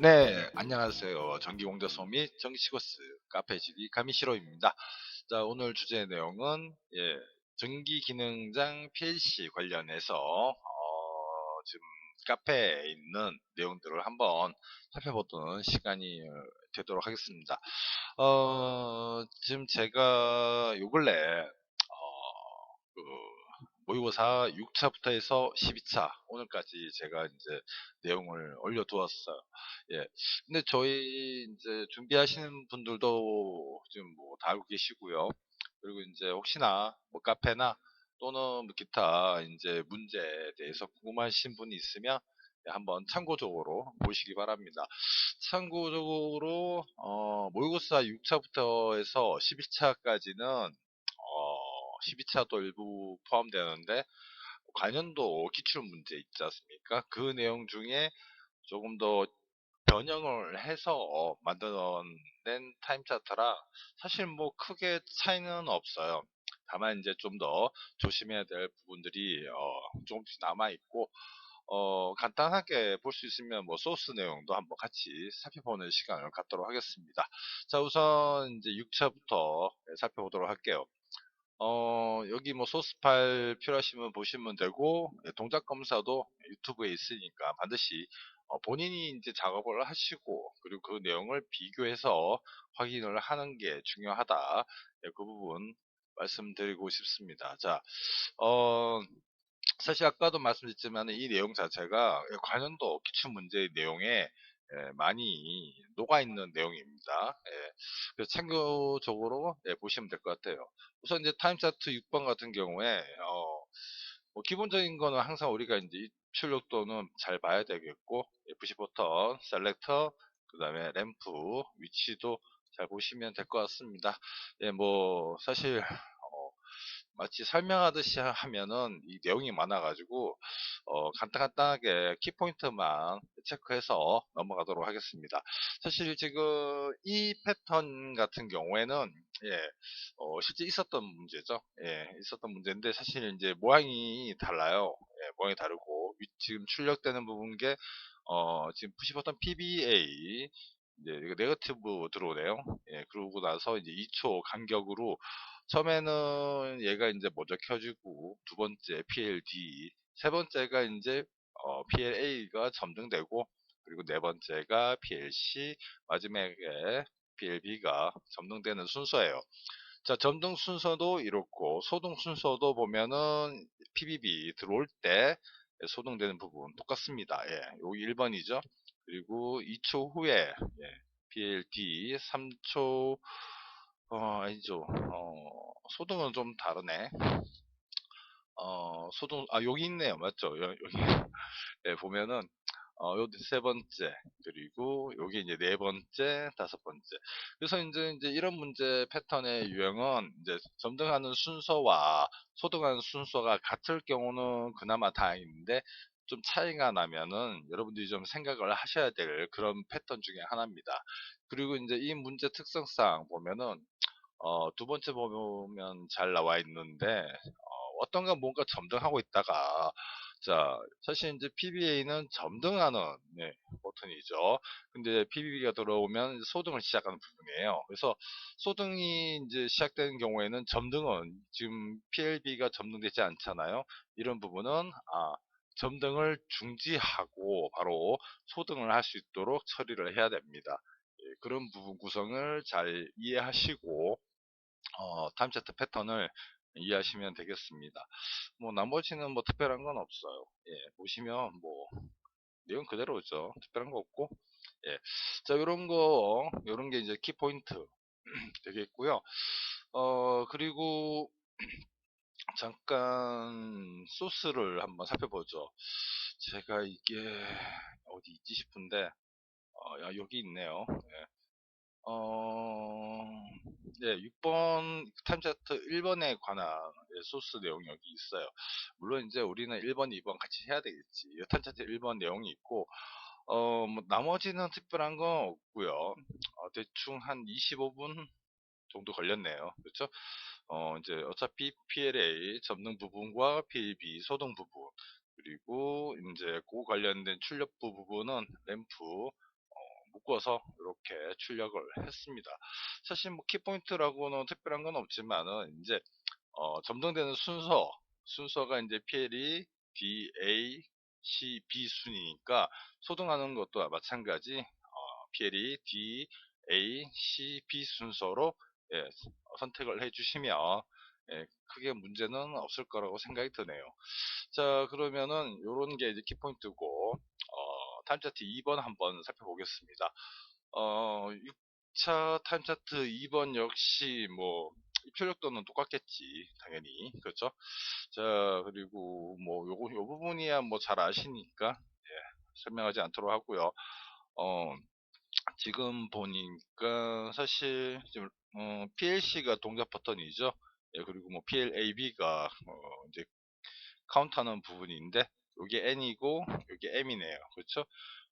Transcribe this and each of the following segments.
네, 안녕하세요. 전기공대소 및 전기시거스 카페 GD 가미시로입니다. 자, 오늘 주제 내용은 전기 기능장 PLC 관련해서 지금 카페에 있는 내용들을 한번 살펴보는 시간이 되도록 하겠습니다. 지금 제가 요 근래 그 모의고사 6차부터 해서 12차 오늘까지 제가 이제 내용을 올려두었어요. 예. 근데 저희 이제 준비하시는 분들도 지금 뭐 다 알고 계시고요. 그리고 이제 혹시나 뭐 카페나 또는 뭐 기타 이제 문제에 대해서 궁금하신 분이 있으면 한번 참고적으로 보시기 바랍니다. 참고적으로 모의고사 6차부터 해서 12차까지는 12차도 일부 포함되는데 관연도 기출 문제 있지 않습니까? 그 내용 중에 조금 더 변형을 해서 만들어낸 타임 차트라 사실 뭐 크게 차이는 없어요. 다만 이제 좀 더 조심해야 될 부분들이 조금씩 남아 있고 간단하게 볼 수 있으면 뭐 소스 내용도 한번 같이 살펴보는 시간을 갖도록 하겠습니다. 자, 우선 이제 6차부터 살펴보도록 할게요. 여기 뭐 소스 파일 필요하시면 보시면 되고, 동작 검사도 유튜브에 있으니까 반드시 본인이 이제 작업을 하시고, 그리고 그 내용을 비교해서 확인을 하는 게 중요하다. 그 부분 말씀드리고 싶습니다. 자, 어, 사실 아까도 말씀드렸지만 이 내용 자체가 관련도 기출 문제의 내용에 많이 녹아있는 내용입니다. 그래서 참고적으로 보시면 될 것 같아요. 우선 이제 타임 차트 6번 같은 경우에 뭐 기본적인 거는 항상 우리가 이제 출력도는 잘 봐야 되겠고 FC 버튼, 셀렉터, 그 다음에 램프 위치도 잘 보시면 될 것 같습니다. 뭐 사실 마치 설명하듯이 하면은 이 내용이 많아가지고 간단하게 키포인트만 체크해서 넘어가도록 하겠습니다. 사실 지금 이 패턴 같은 경우에는 실제 있었던 문제죠. 있었던 문제인데 사실 이제 모양이 달라요. 모양이 다르고 지금 출력되는 부분 게 지금 푸시 버튼 PBA 이제 이거 네거티브 들어오네요. 그러고 나서 이제 2초 간격으로 처음에는 얘가 이제 먼저 켜지고 두 번째 PLD, 세 번째가 이제 PLA가 점등되고 그리고 네 번째가 PLC, 마지막에 PLB가 점등되는 순서예요. 자, 점등 순서도 이렇고 소등 순서도 보면은 PBB 들어올 때 소등되는 부분 똑같습니다. 여기 1번이죠. 그리고 2초 후에 PLD 3초 아니죠. 소등은 좀 다르네. 소등 여기 있네요. 맞죠? 여기 보면은 여기 세 번째, 그리고 여기 이제 네 번째, 다섯 번째. 그래서 이제 이런 문제 패턴의 유형은 이제 점등하는 순서와 소등하는 순서가 같을 경우는 그나마 다행인데 좀 차이가 나면은 여러분들이 좀 생각을 하셔야 될 그런 패턴 중에 하나입니다. 그리고 이제 이 문제 특성상 보면은 두 번째 보면 잘 나와 있는데 어떤가 뭔가 점등하고 있다가 자 사실 이제 PBA는 점등하는 버튼이죠. 근데 PBB가 들어오면 소등을 시작하는 부분이에요. 그래서 소등이 이제 시작되는 경우에는 점등은 지금 PLB가 점등되지 않잖아요. 이런 부분은 점등을 중지하고 바로 소등을 할 수 있도록 처리를 해야 됩니다. 그런 부분 구성을 잘 이해하시고 타임 차트 패턴을 이해하시면 되겠습니다. 뭐 나머지는 뭐 특별한 건 없어요. 보시면 뭐 내용 그대로죠. 특별한 거 없고 자, 요런 게 이제 키포인트 되겠고요. 그리고 잠깐 소스를 한번 살펴보죠. 제가 이게 어디 있지 싶은데 여기 있네요. 어, 네, 6번 타임 차트 1번에 관한 소스 내용이 여기 있어요. 물론 이제 우리는 1번, 2번 같이 해야 되겠지. 이 타임 차트 1번 내용이 있고, 뭐 나머지는 특별한 건 없고요. 대충 한 25분 정도 걸렸네요. 그렇죠? 이제 어차피 PLA 접능 부분과 PLB 소등 부분, 그리고 이제 그 관련된 출력부 부분은 램프, 묶어서 이렇게 출력을 했습니다. 사실 뭐 키포인트라고는 특별한 건 없지만은 이제 점등되는 순서가 이제 PL이 D, A, C, B 순이니까 소등하는 것도 마찬가지 PL이 D, A, C, B 순서로 예, 선택을 해주시면 예, 크게 문제는 없을 거라고 생각이 드네요. 자, 그러면은 요런 게 이제 키포인트고 타임차트 2번 한번 살펴보겠습니다. 6차 타임차트 2번 역시 뭐 입출력도는 똑같겠지, 당연히. 그렇죠? 자, 그리고 뭐 요 부분이야 뭐 잘 아시니까 예, 설명하지 않도록 하고요. 지금 보니까 사실 지금 PLC가 동작 버튼이죠. 예, 그리고 뭐 PLAB가 이제 카운트하는 부분인데 여기 N이고 여기 M이네요. 그렇죠?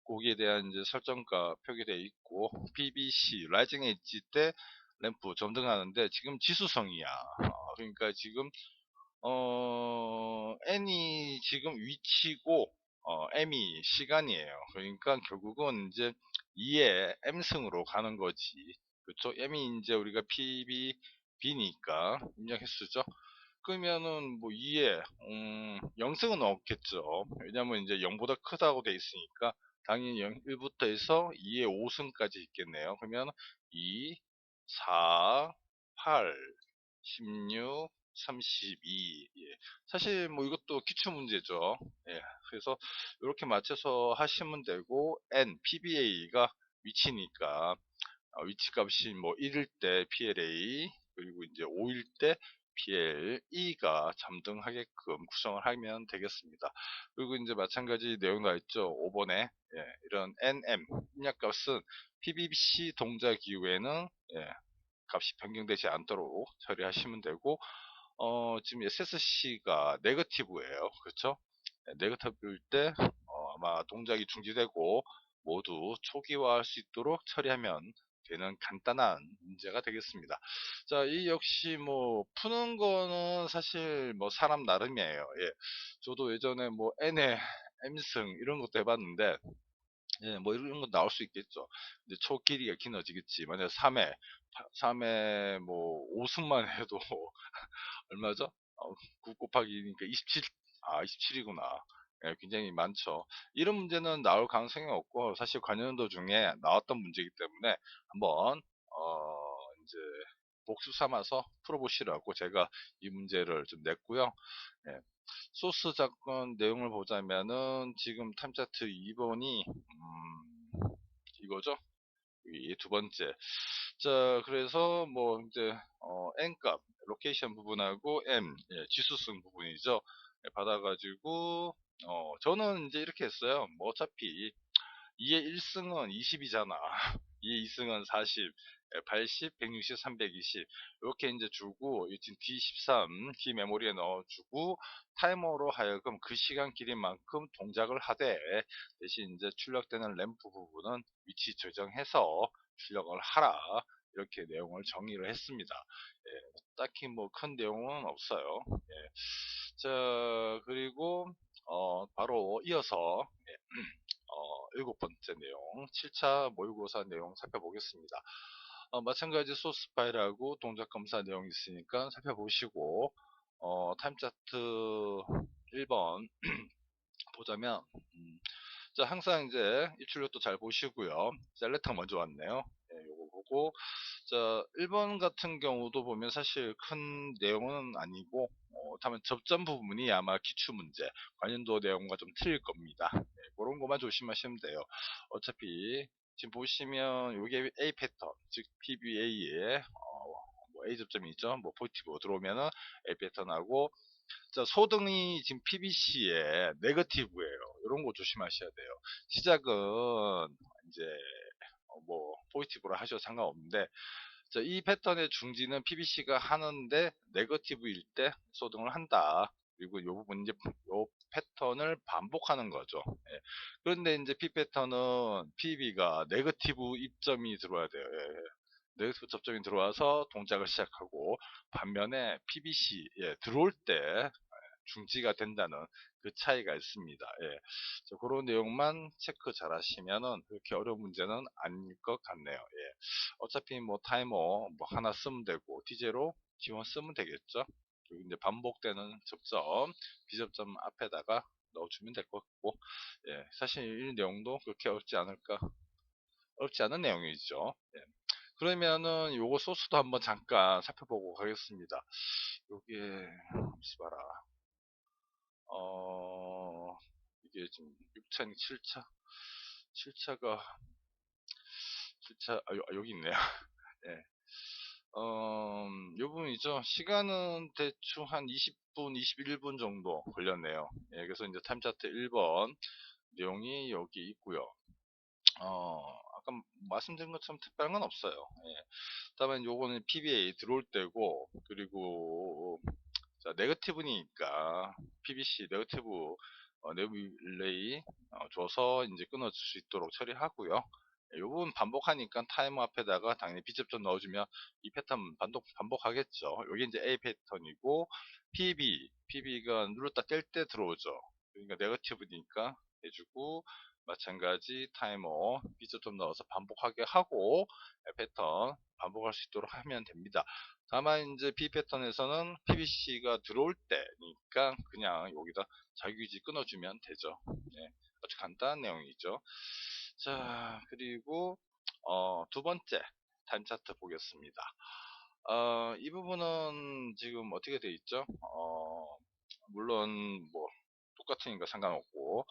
거기에 대한 이제 설정가 표기되어 있고 PBC 라이징 엣지 때 램프 점등하는데 지금 지수성이야. 그러니까 지금 N이 지금 위치고 M이 시간이에요. 그러니까 결국은 이제 2의 M승으로 가는 거지. 그렇죠? M이 이제 우리가 PB B니까 입력 횟수죠. 그러면은 뭐 2에 0승은 없겠죠. 왜냐면 이제 0보다 크다고 돼 있으니까 당연히 1부터 해서 2의 5승까지 있겠네요. 그러면 2, 4, 8, 16, 32. 예. 사실 뭐 이것도 기출 문제죠. 예. 그래서 이렇게 맞춰서 하시면 되고 n PBA가 위치니까 위치 값이 뭐 1일 때 PLA 그리고 이제 5일 때 PLE가 잠등하게끔 구성을 하면 되겠습니다. 그리고 이제 마찬가지 내용 나와 있죠. 5번에 예, 이런 NM 입력값은 PBC 동작 이후에는 예, 값이 변경되지 않도록 처리하시면 되고 지금 SSC가 네거티브예요. 그렇죠? 네거티브일 때 아마 동작이 중지되고 모두 초기화할 수 있도록 처리하면 되는 간단한 문제가 되겠습니다. 자, 이 역시 뭐 푸는 거는 사실 뭐 사람 나름이에요. 예. 저도 예전에 뭐 N의 M승 이런 것도 해봤는데 예, 뭐 이런 거 나올 수 있겠죠. 이제 초 길이가 길어지겠지. 만약 3회 뭐 5승만 해도 얼마죠? 9 곱하기니까 27, 27이구나. 예, 굉장히 많죠. 이런 문제는 나올 가능성이 없고, 사실 관련도 중에 나왔던 문제이기 때문에 한번, 이제 복습 삼아서 풀어보시라고 제가 이 문제를 좀 냈고요. 예, 소스 사건 내용을 보자면은 지금 탐차트 2번이, 이거죠? 이 두 번째. 자, 그래서 뭐 이제 n값, 로케이션 부분하고 m, 예, 지수승 부분이죠. 예, 받아가지고 저는 이제 이렇게 했어요. 뭐 어차피 2의 1승은 20이잖아. 2의 2승은 40, 80, 160, 320 이렇게 이제 주고 지금 D13 키 메모리에 넣어주고 타이머로 하여금 그 시간 길이만큼 동작을 하되 대신 이제 출력되는 램프 부분은 위치 조정해서 출력을 하라 이렇게 내용을 정의를 했습니다. 예, 딱히 뭐 큰 내용은 없어요. 예. 자, 그리고 바로 이어서 예, 일곱 번째 내용, 7차 모의고사 내용 살펴보겠습니다. 마찬가지 소스 파일하고 동작 검사 내용이 있으니까 살펴보시고, 타임차트 1번 보자면, 자, 항상 이제 입출력도 잘 보시고요. 셀렉터 먼저 왔네요. 예, 요거 보고, 자, 1번 같은 경우도 보면 사실 큰 내용은 아니고, 다만 접점 부분이 아마 기출 문제, 관련도 내용과 좀 틀릴 겁니다. 네, 그런 것만 조심하시면 돼요. 어차피 지금 보시면 이게 A 패턴, 즉 PBA에 뭐 A 접점이 있죠. 뭐 포지티브 들어오면은 A 패턴하고 자, 소등이 지금 PBC에 네거티브예요. 이런 거 조심하셔야 돼요. 시작은 이제 뭐 포지티브로 하셔도 상관없는데 자, 이 패턴의 중지는 PBC가 하는데 네거티브일 때 소등을 한다. 그리고 이 부분 이제 요 패턴을 반복하는 거죠. 예. 그런데 이제 P 패턴은 PB가 네거티브 입점이 들어와야 돼요. 예. 네거티브 접점이 들어와서 동작을 시작하고 반면에 PBC 예, 들어올 때 중지가 된다는 그 차이가 있습니다. 예. 그런 내용만 체크 잘 하시면은 그렇게 어려운 문제는 아닐 것 같네요. 예. 어차피 뭐 타이머 뭐 하나 쓰면 되고 디제로 지원 쓰면 되겠죠. 그리고 이제 반복되는 접점, 비접점 앞에다가 넣어주면 될 것 같고, 예. 사실 이 내용도 그렇게 어렵지 않은 내용이죠. 예. 그러면은 요거 소스도 한번 잠깐 살펴보고 가겠습니다. 요게 잠시 봐라. 이게 지금 6차니 7차? 7차가 7차 여기 있네요. 예. 요 부분이죠. 시간은 대충 한 20분, 21분 정도 걸렸네요. 예, 그래서 이제 타임 차트 1번 내용이 여기 있고요. 아까 말씀드린 것처럼 특별한 건 없어요. 예. 다만 요거는 PBA 들어올 때고, 그리고 자, 네거티브니까 PBC 네거티브 내부 릴레이 줘서 이제 끊어줄 수 있도록 처리하고요. 이 부분 반복하니까 타이머 앞에다가 당연히 비접점 넣어주면 이 패턴 반복하겠죠. 여기 이제 A 패턴이고 PB가 눌렀다 뗄 때 들어오죠. 그러니까 네거티브니까 해주고 마찬가지 타이머 비접점 넣어서 반복하게 하고 패턴 반복할 수 있도록 하면 됩니다. 다만 이제 B 패턴에서는 PBC가 들어올 때니까 그냥 여기다 자유유지 끊어주면 되죠. 네, 아주 간단한 내용이죠. 자, 그리고 두 번째 타임 차트 보겠습니다. 이 부분은 지금 어떻게 돼 있죠? 물론 뭐 똑같으니까 상관없고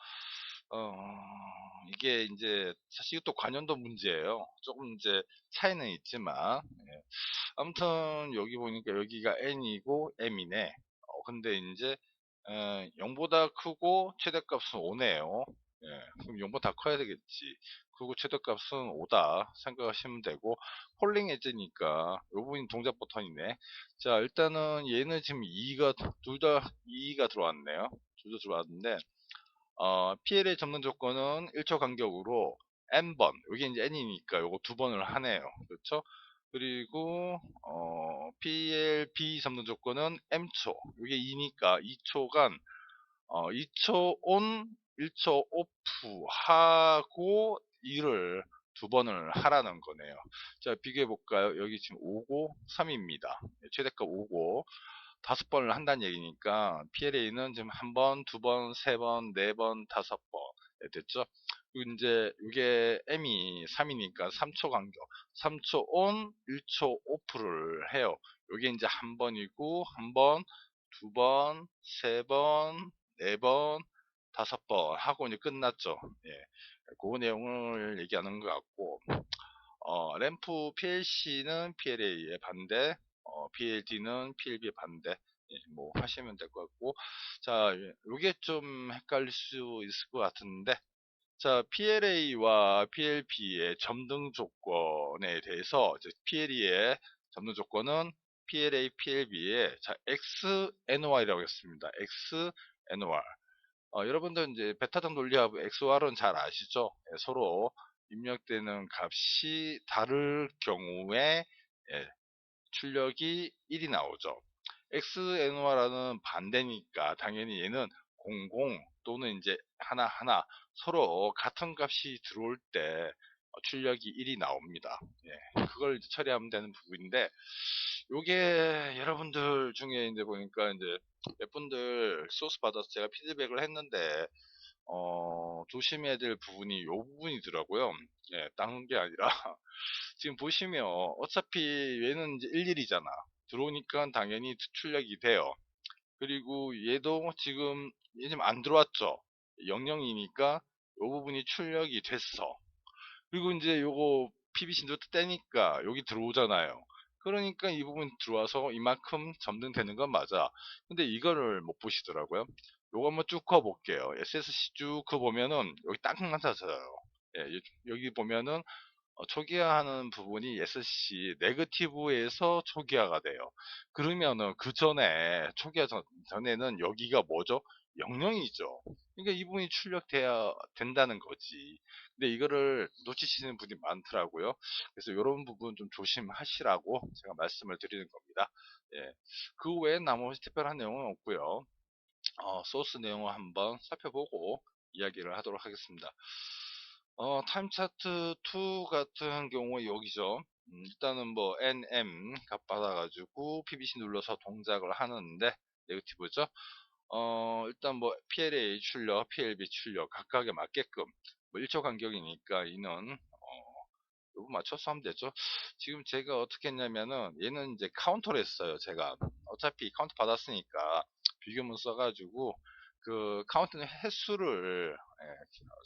이게 이제 사실 또 관련도 문제예요. 조금 이제 차이는 있지만 예. 아무튼 여기 보니까 여기가 n이고 m이네. 근데 이제 0보다 크고 최대값은 5네요. 예, 그럼 0보다 커야 되겠지. 그리고 최대값은 5다 생각하시면 되고 폴링 엣지니까 요 부분이 동작 버튼이네. 자, 일단은 얘는 지금 2가 둘 다 2가 들어왔네요. 둘 다 들어왔는데 PLA 접는 조건은 1초 간격으로 n번, 여기 이제 n이니까 요거 두 번을 하네요. 그렇죠? 그리고 PLB 접는 조건은 m초, 이게 2니까 2초간 2초 온, 1초 오프 하고 2를 두 번을 하라는 거네요. 자, 비교해 볼까요? 여기 지금 5고 3입니다. 최대값 5고 다섯 번을 한다는 얘기니까 PLA는 지금 한 번, 두 번, 세 번, 네 번, 다섯 번 됐죠? 그리고 이제 이게 M이 3이니까 3초 간격, 3초 온, 1초 오프를 해요. 이게 이제 한 번이고 한 번, 두 번, 세 번, 네 번, 다섯 번 하고 이제 끝났죠. 예, 그 내용을 얘기하는 것 같고 램프 PLC는 PLA의 반대, PLD는 PLB의 반대, 예, 뭐 하시면 될 것 같고, 자, 이게 좀 헷갈릴 수 있을 것 같은데, 자, PLA와 PLB의 점등 조건에 대해서, PLE의 점등 조건은 PLA, PLB의 자, XNOR이라고 했습니다. XNOR. 여러분들 이제 베타등 논리하고 XOR은 잘 아시죠? 예, 서로 입력되는 값이 다를 경우에 예, 출력이 1이 나오죠. XNOR라는 반대니까 당연히 얘는 00 또는 이제 하나하나 서로 같은 값이 들어올 때 출력이 1이 나옵니다. 예, 그걸 이제 처리하면 되는 부분인데 요게 여러분들 중에 이제 보니까 이제 몇 분들 소스 받아서 제가 피드백을 했는데 조심해야 될 부분이 요 부분이더라고요. 예, 다른 게 아니라 지금 보시면 어차피 얘는 이제 11이잖아. 들어오니까 당연히 출력이 돼요. 그리고 얘도 지금 얘 지금 안 들어왔죠. 00이니까 요 부분이 출력이 됐어. 그리고 이제 요거 PBC 노트 떼니까 여기 들어오잖아요. 그러니까 이 부분 들어와서 이만큼 점등되는 건 맞아. 근데 이거를 못 보시더라고요. 요거 한번 쭉 커볼게요. SSC 쭉 커보면은 여기 땅땅 찾아요. 예, 여기 보면은 초기화하는 부분이 SC 네거티브에서 초기화가 돼요. 그러면은 그 전에 전에는 여기가 뭐죠? 00이죠. 그러니까 이 부분이 출력돼야 된다는 거지. 근데 이거를 놓치시는 분이 많더라고요. 그래서 이런 부분 좀 조심하시라고 제가 말씀을 드리는 겁니다. 예. 그 외에 나머지 특별한 내용은 없고요. 소스 내용을 한번 살펴보고 이야기를 하도록 하겠습니다. 타임 차트 2 같은 경우에 여기죠. 일단은 뭐 NM 값 받아가지고 PBC 눌러서 동작을 하는데 네거티브죠. 일단 뭐 PLA 출력, PLB 출력 각각에 맞게끔 뭐 1초 간격이니까 이는 요거 맞춰서 하면 되죠. 지금 제가 어떻게 했냐면은 얘는 이제 카운터를 했어요. 제가 어차피 카운터 받았으니까 비교문 써가지고 그 카운트 횟수를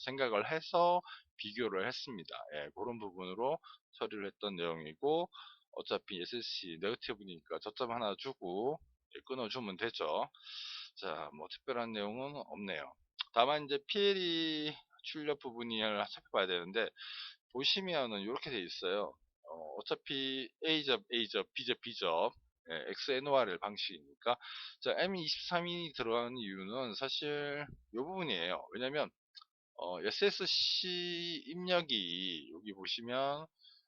생각을 해서 비교를 했습니다. 그런 부분으로 처리를 했던 내용이고 어차피 SSC 네거티브니까 저점 하나 주고 끊어주면 되죠. 자, 뭐 특별한 내용은 없네요. 다만 이제 PL이 출력 부분을 살펴봐야 되는데 보시면은 이렇게 돼 있어요. 어차피 A접, A접, B접, B접, XNOR 방식이니까. 자, M23이 들어가는 이유는 사실 이 부분이에요. 왜냐면, SSC 입력이 여기 보시면,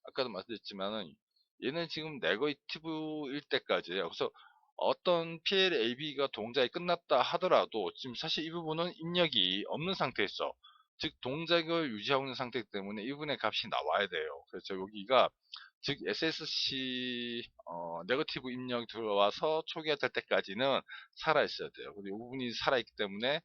아까도 말씀드렸지만은, 얘는 지금 네거티브일 때까지예요. 그래서 어떤 PLAB가 동작이 끝났다 하더라도 지금 사실 이 부분은 입력이 없는 상태에서 즉 동작을 유지하고 있는 상태이기 때문에 이 부분의 값이 나와야 돼요. 그래서 여기가 즉 SSC 네거티브 입력이 들어와서 초기화될 때까지는 살아 있어야 돼요. 근데 이 부분이 살아 있기 때문에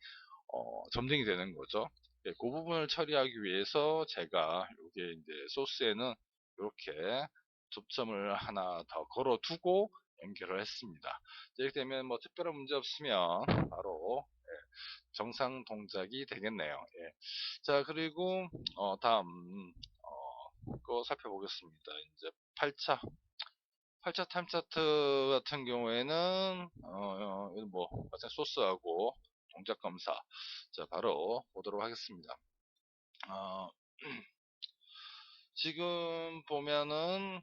점등이 되는 거죠. 그 부분을 처리하기 위해서 제가 이게 이제 소스에는 이렇게 접점을 하나 더 걸어두고 연결을 했습니다. 이렇게 되면 뭐 특별한 문제 없으면 바로 정상 동작이 되겠네요. 예. 자, 그리고 다음 거 살펴보겠습니다. 이제 8차 타임 차트 같은 경우에는 뭐 마찬가지 소스하고 동작 검사. 자, 바로 보도록 하겠습니다. 어, 지금 보면은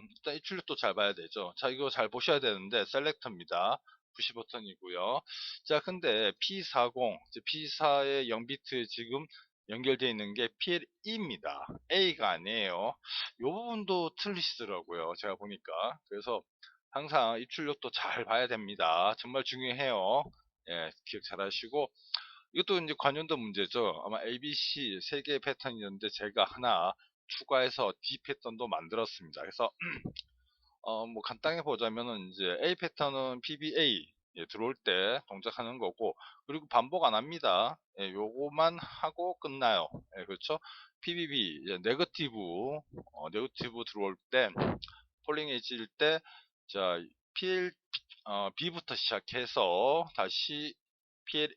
일단 입출력도 잘 봐야 되죠. 자, 이거 잘 보셔야 되는데 셀렉터입니다. 푸시 버튼이고요. 자, 근데 P40, P4의 0비트 지금 연결되어 있는 게 PLE입니다. A가 아니에요. 이 부분도 틀리시더라고요. 제가 보니까. 그래서 항상 입출력도 잘 봐야 됩니다. 정말 중요해요. 예, 기억 잘 하시고 이것도 이제 관련된 문제죠. 아마 ABC 세 개의 패턴이었는데 제가 하나 추가해서 D 패턴도 만들었습니다. 그래서 뭐 간단히 보자면은 이제 A 패턴은 PBA 들어올 때 동작하는 거고 그리고 반복 안 합니다. 요거만 하고 끝나요. 그렇죠? PBB 네거티브 네거티브 들어올 때 폴링 에지일 때 자 PL B부터 시작해서 다시 PL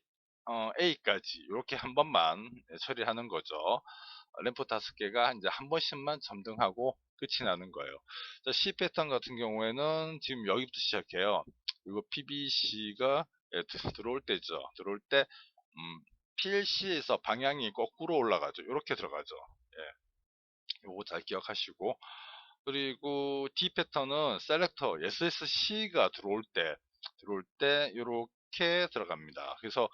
A까지 이렇게 한 번만 처리하는 거죠. 램프 5개가 이제 한 번씩만 점등하고 끝이 나는 거예요. 자, C 패턴 같은 경우에는 지금 여기부터 시작해요. 그리고 PBC가 들어올 때죠. 들어올 때 PLC에서 방향이 거꾸로 올라가죠. 이렇게 들어가죠. 요거 잘 기억하시고 그리고 D 패턴은 셀렉터 SSC가 들어올 때 이렇게 들어갑니다. 그래서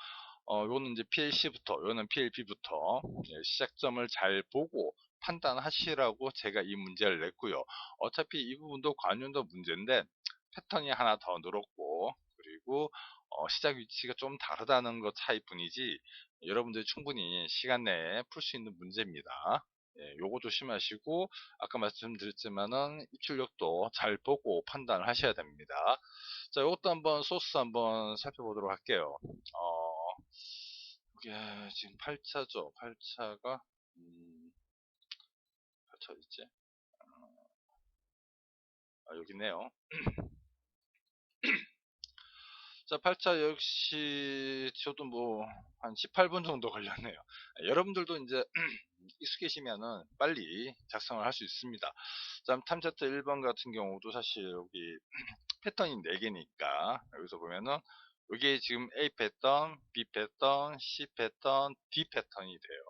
요거는 이제 PLC부터, 요거는 PLB부터 시작점을 잘 보고 판단하시라고 제가 이 문제를 냈고요. 어차피 이 부분도 관련도 문제인데 패턴이 하나 더 늘었고 그리고 시작 위치가 좀 다르다는 것 차이뿐이지 여러분들이 충분히 시간 내에 풀 수 있는 문제입니다. 요거 조심하시고 아까 말씀드렸지만은 입출력도 잘 보고 판단을 하셔야 됩니다. 자, 이것도 한번 소스 한번 살펴보도록 할게요. 이게 지금 8차죠. 8차가 8차 있지? 여기 있네요. 자, 8차 역시 저도 뭐 한 18분 정도 걸렸네요. 여러분들도 이제 익숙해지면은 빨리 작성을 할 수 있습니다. 자, 탐차트 1번 같은 경우도 사실 여기 패턴이 4개니까 여기서 보면은 이게 지금 A 패턴, B 패턴, C 패턴, D 패턴이 돼요.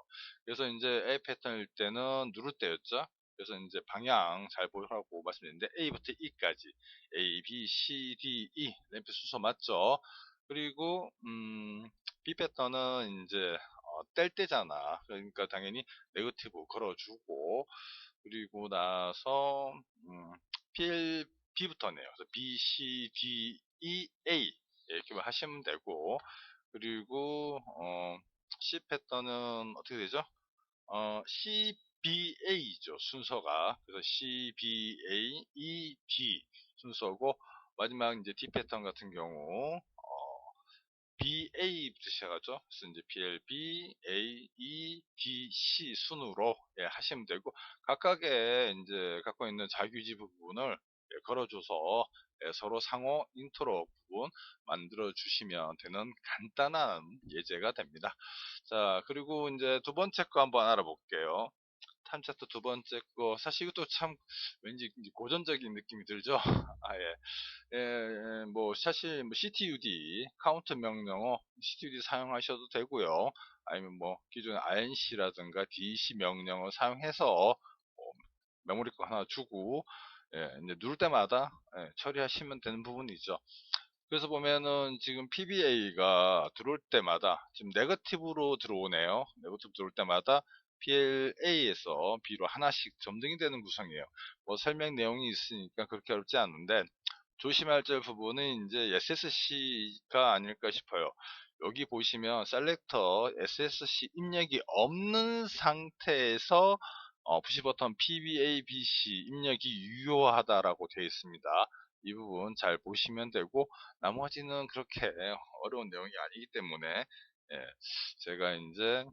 그래서 이제 A 패턴일 때는 누를 때였죠. 그래서 이제 방향 잘 보라고 말씀드렸는데 A부터 E까지 A, B, C, D, E 램프 순서 맞죠? 그리고 B 패턴은 이제 뗄 때잖아. 그러니까 당연히 네거티브 걸어주고 그리고 나서 PL B부터네요. 그래서 B, C, D, E, A 이렇게 인식을 하시면 되고, 그리고 C 패턴은 어떻게 되죠? CBA죠, 순서가. 그래서 CBA, ED 순서고, 마지막 이제 D 패턴 같은 경우 BA부터 시작하죠. 그래서 이제 BLB, A, E, D, C 순으로 하시면 되고, 각각의 이제 갖고 있는 자유지 부분을 걸어줘서 서로 상호 인트로 부분 만들어 주시면 되는 간단한 예제가 됩니다. 자, 그리고 이제 두 번째 거 한번 알아볼게요. 타임 차트 두 번째 거, 사실 이것도 참 왠지 고전적인 느낌이 들죠? 아, 예. 뭐 사실 뭐 CTUD 카운트 명령어 CTUD 사용하셔도 되고요. 아니면 뭐 기존의 INC라든가 DC 명령어 사용해서 메모리 거 하나 주고 이제 누를 때마다 처리하시면 되는 부분이죠. 그래서 보면은 지금 PBA가 들어올 때마다 지금 네거티브로 들어오네요. 네거티브 들어올 때마다 PLA에서 B로 하나씩 점등이 되는 구성이에요. 뭐 설명 내용이 있으니까 그렇게 어렵지 않은데, 조심할 점 부분은 이제 SSC가 아닐까 싶어요. 여기 보시면 셀렉터 SSC 입력이 없는 상태에서 푸시 버튼 PBA, BC 입력이 유효하다라고 되어 있습니다. 이 부분 잘 보시면 되고, 나머지는 그렇게 어려운 내용이 아니기 때문에 제가 이제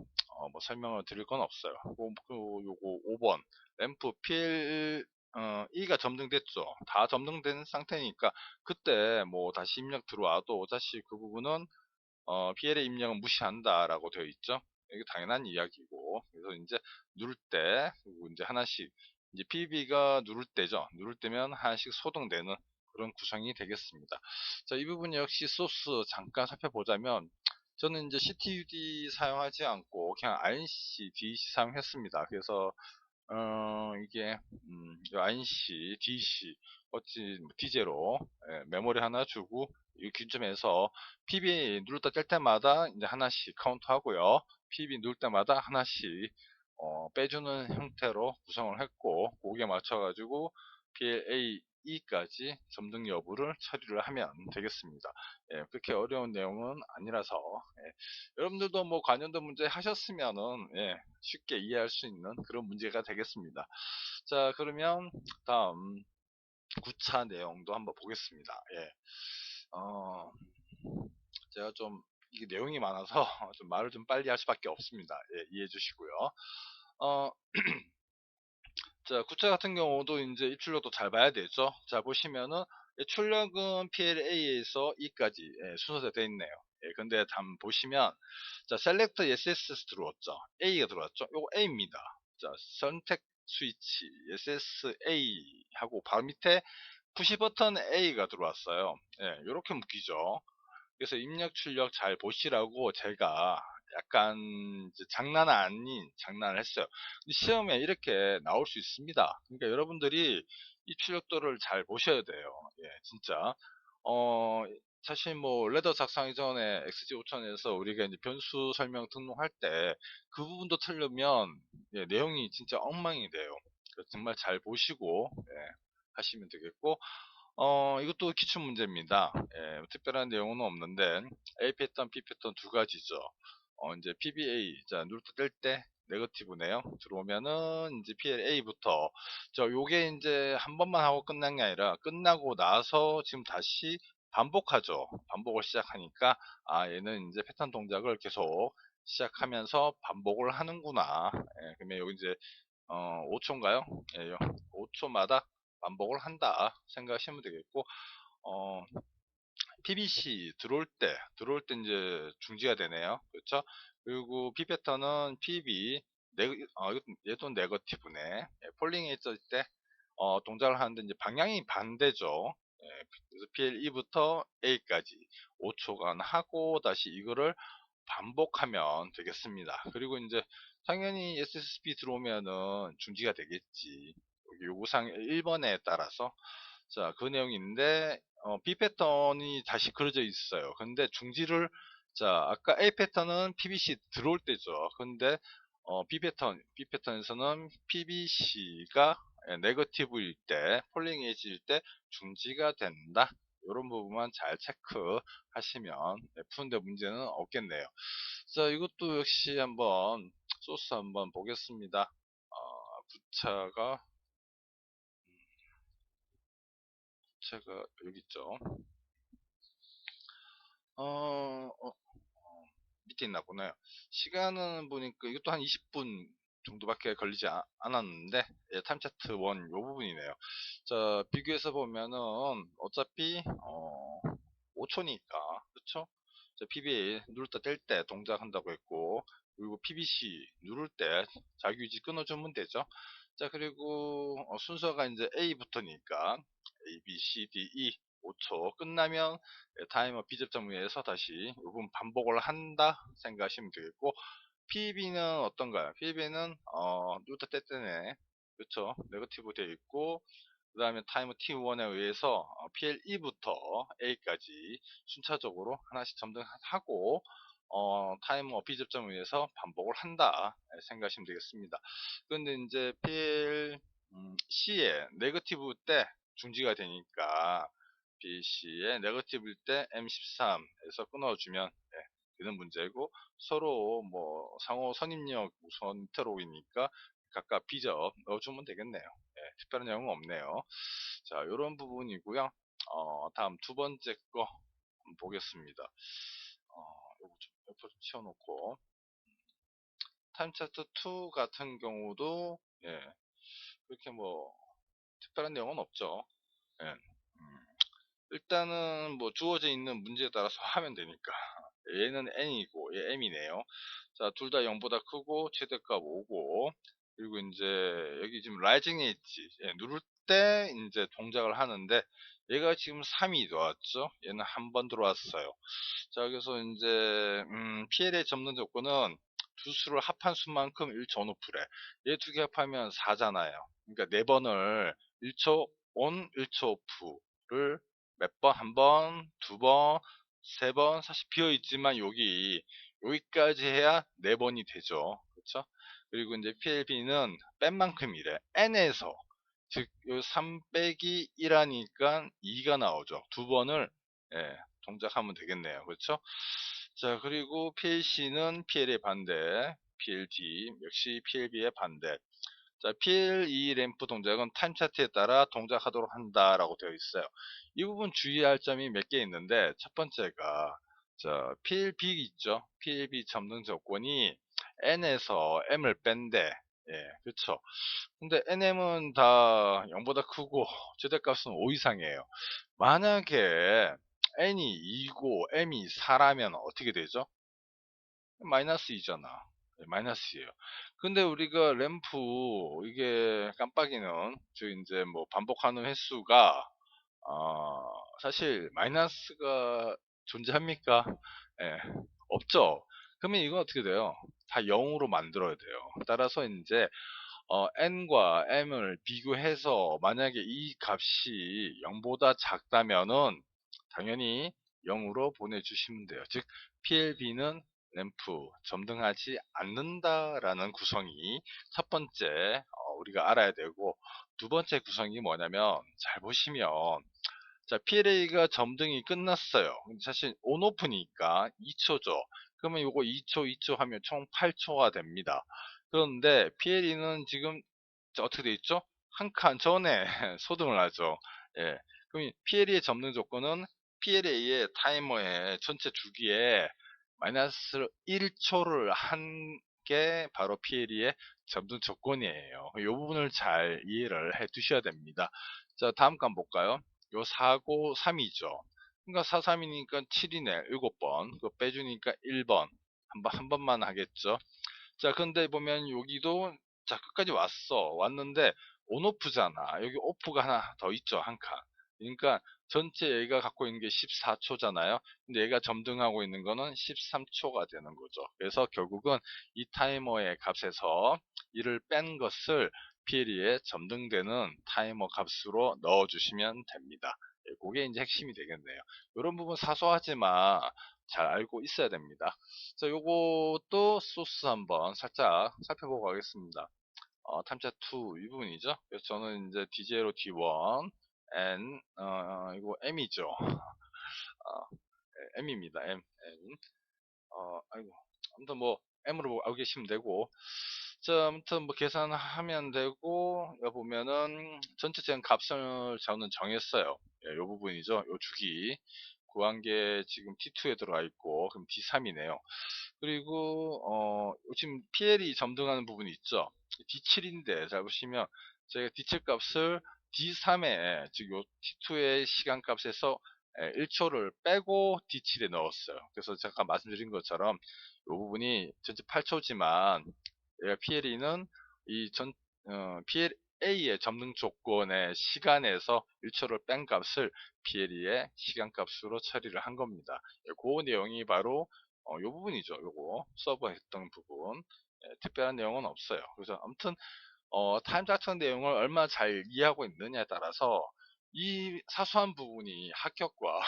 뭐 설명을 드릴 건 없어요. 요거 5번 램프 PL E가 점등됐죠. 다 점등된 상태니까 그때 뭐 다시 입력 들어와도 다시 그 부분은 PL의 입력은 무시한다라고 되어 있죠. 이게 당연한 이야기고, 그래서 이제 누를 때 그리고 이제 하나씩 이제 PB가 누를 때죠. 누를 때면 하나씩 소등되는 그런 구성이 되겠습니다. 자, 이 부분 역시 소스 잠깐 살펴보자면, 저는 이제 CTUD 사용하지 않고 그냥 INC, DEC 사용했습니다. 그래서 이게 INC, DC 어찌 디제로 메모리 하나 주고 이 기점에서 PB 누르다 뗄 때마다 이제 하나씩 카운트 하고요. PB 누를 때마다 하나씩 빼주는 형태로 구성을 했고, 거기에 맞춰가지고 PLA E까지 점등 여부를 처리를 하면 되겠습니다. 그렇게 어려운 내용은 아니라서 여러분들도 뭐 관련된 문제 하셨으면은 쉽게 이해할 수 있는 그런 문제가 되겠습니다. 자, 그러면 다음 9차 내용도 한번 보겠습니다. 제가 좀 이게 내용이 많아서 좀 말을 좀 빨리 할 수밖에 없습니다. 이해해 주시고요. 어, 자, 9차 같은 경우도 이제 입출력도 잘 봐야 되죠. 자, 보시면은 출력은 PLA에서 E까지 순서대로 되어 있네요. 근데 한번 보시면, 자, 셀렉터 SSS 들어왔죠. A가 들어왔죠. 요거 A입니다. 자, 선택 스위치 SSA 하고 바로 밑에 푸시 버튼 A가 들어왔어요. 요렇게 묶이죠. 그래서 입력 출력 잘 보시라고 제가 약간 장난 아닌 장난을 했어요. 시험에 이렇게 나올 수 있습니다. 그러니까 여러분들이 이 출력도를 잘 보셔야 돼요. 진짜. 어, 사실 뭐 레더 작성 이전에 XG5000에서 우리가 이제 변수 설명 등록할 때 그 부분도 틀리면 내용이 진짜 엉망이 돼요. 그래서 정말 잘 보시고 하시면 되겠고, 이것도 기출 문제입니다. 특별한 내용은 없는데 A 패턴, B 패턴 두 가지죠. 이제 PBA, 자, 누를 뗄때 네거티브네요. 들어오면은 이제 PLA부터 요게 이제 한 번만 하고 끝난 게 아니라 끝나고 나서 지금 다시 반복하죠. 반복을 시작하니까 얘는 이제 패턴 동작을 계속 시작하면서 반복을 하는구나. 그러면 여기 이제 5초인가요? 5초마다 반복을 한다 생각하시면 되겠고, PBC 들어올 때 이제 중지가 되네요. 그렇죠? 그리고 P 패턴은 PB, 얘도 네거티브네. 폴링에 있을 때, 동작을 하는데 이제 방향이 반대죠. 그래서 PLE부터 A까지 5초간 하고 다시 이거를 반복하면 되겠습니다. 그리고 이제 당연히 SSB 들어오면은 중지가 되겠지. 여기 요구사항 1번에 따라서. 자, 그 내용이 있는데, B 패턴이 다시 그려져 있어요. 근데 중지를, 자, 아까 A 패턴은 PBC 들어올 때죠. 근데, B 패턴에서는 PBC가 네거티브일 때, 폴링 에이지일 때 중지가 된다. 이런 부분만 잘 체크하시면 푸는데 문제는 없겠네요. 자, 이것도 역시 한번 소스 한번 보겠습니다. 부차가 여기 있죠. 밑에 있나 보네요. 시간은 보니까 이것도 한 20분 정도밖에 걸리지 않았는데, 예, 타임 차트 1 요 부분이네요. 자, 비교해서 보면은 어차피 5초니까 그쵸? 자, PBA 누를 때 뗄 때 동작한다고 했고, 그리고 PBC 누를 때 자기유지 끊어주면 되죠. 자, 그리고 순서가 이제 A부터니까 A, B, C, D, E 5초 끝나면 타이머 비접점에서 다시 이 부분 반복을 한다 생각하시면 되겠고, PB는 어떤가요? PB는 누르다 떼떼네, 그쵸? 네거티브 되어 있고, 그 다음에 타이머 T1에 의해서 PLE부터 A까지 순차적으로 하나씩 점등하고 타이머 비접점에 의해서 반복을 한다 생각하시면 되겠습니다. 그런데 이제 PLC에 네거티브 때 중지가 되니까, BC의 네거티브일 때 M13에서 끊어주면 되는 문제고, 서로 뭐 상호 선입력 우선 테러이니까 각각 비접 넣어주면 되겠네요. 특별한 내용은 없네요. 자, 이런 부분이고요. 다음 두 번째 거 한번 보겠습니다. 요거 좀 옆으로 좀 치워놓고, 타임 차트 2 같은 경우도 그렇게 뭐 특별한 내용은 없죠. 예. 일단은 뭐 주어져 있는 문제에 따라서 하면 되니까. 얘는 n이고 얘 m이네요. 자, 둘 다 0보다 크고 최대값 5고, 그리고 이제 여기 지금 라이징 엣지 누를 때 이제 동작을 하는데, 얘가 지금 3이 들어왔죠. 얘는 한 번 들어왔어요. 자, 그래서 이제 PL의 접는 조건은 두 수를 합한 수만큼 1초 on off래. 얘 두 개 합하면 4잖아요. 그러니까 네 번을 1초 on 1초 off를 몇 번, 한 번, 두 번, 세 번, 사실 비어있지만 여기까지 해야 네 번이 되죠. 그렇죠? 그리고 이제 PLB는 뺀 만큼이래. n에서, 즉, 요 3 빼기 1 하니까 2가 나오죠. 두 번을, 동작하면 되겠네요. 그렇죠? 자, 그리고 PLC는 PL의 반대, PLD 역시 PLB의 반대. 자, PLE 램프 동작은 타임 차트에 따라 동작하도록 한다라고 되어 있어요. 이 부분 주의할 점이 몇 개 있는데, 첫 번째가 자, PLB 있죠. PLB 점등 조건이 N에서 M을 뺀대. 그렇죠. 근데 NM은 다 0보다 크고 최대값은 5 이상이에요. 만약에 N이 2고 M이 4라면 어떻게 되죠? 마이너스 2잖아. 마이너스예요. 근데 우리가 램프 이게 깜빡이는 저 이제 뭐 반복하는 횟수가 사실 마이너스가 존재합니까? 예, 없죠. 그러면 이건 어떻게 돼요? 다 0으로 만들어야 돼요. 따라서 이제 n과 m을 비교해서 만약에 이 값이 0보다 작다면은 당연히 0으로 보내주시면 돼요. 즉 PLB는 램프 점등하지 않는다라는 구성이 첫 번째 우리가 알아야 되고, 두 번째 구성이 뭐냐면, 잘 보시면 자, PLA가 점등이 끝났어요. 사실 온오프니까 2초죠. 그러면 요거 2초, 2초 하면 총 8초가 됩니다. 그런데 PLE는 지금 어떻게 돼 있죠? 한 칸 전에 소등을 하죠. 예. 그럼 PLE의 점등 조건은 PLA의 타이머의 전체 주기에 마이너스 1초를 한 게 바로 PLE의 점등 조건이에요. 이 부분을 잘 이해를 해 두셔야 됩니다. 자, 다음 칸 볼까요? 요 4고 3이죠. 그러니까 4, 3이니까 7이네. 7번. 그거 빼주니까 1번. 한 번만 하겠죠. 자, 근데 보면 여기도 자, 끝까지 왔는데 온오프잖아. 여기 오프가 하나 더 있죠. 한 칸. 그러니까 전체 얘가 갖고 있는 게 14초잖아요. 근데 얘가 점등하고 있는 거는 13초가 되는 거죠. 그래서 결국은 이 타이머의 값에서 이를 뺀 것을 PLE에 점등되는 타이머 값으로 넣어주시면 됩니다. 그게 이제 핵심이 되겠네요. 이런 부분 사소하지만 잘 알고 있어야 됩니다. 자, 요것도 소스 한번 살짝 살펴보고 가겠습니다. 탐차 2 이 부분이죠. 그래서 저는 이제 DJ로 D1, N, 이거 M이죠. M입니다. M. 아이고. 아무튼 뭐, M으로 알고 계시면 되고. 자, 아무튼 뭐 계산하면 되고, 여기 보면은 전체적인 값을 저는 정했어요. 예, 요 부분이죠. 요 주기. 구한 게 지금 T2에 들어가 있고, 그럼 D3이네요. 그리고, 지금 PL이 점등하는 부분이 있죠. D7인데, 잘 보시면, 저희가 D7 값을 D3에, 즉, 요 T2의 시간 값에서 1초를 빼고 D7에 넣었어요. 그래서 제가 말씀드린 것처럼, 이 부분이 전체 8초지만, 얘가 PLE는 PLA의 점등 조건의 시간에서 1초를 뺀 값을 PLE의 시간 값으로 처리를 한 겁니다. 그 내용이 바로 요 부분이죠. 요거 서버 했던 부분. 특별한 내용은 없어요. 그래서 아무튼 타임 자체 내용을 얼마나 잘 이해하고 있느냐에 따라서 이 사소한 부분이 합격과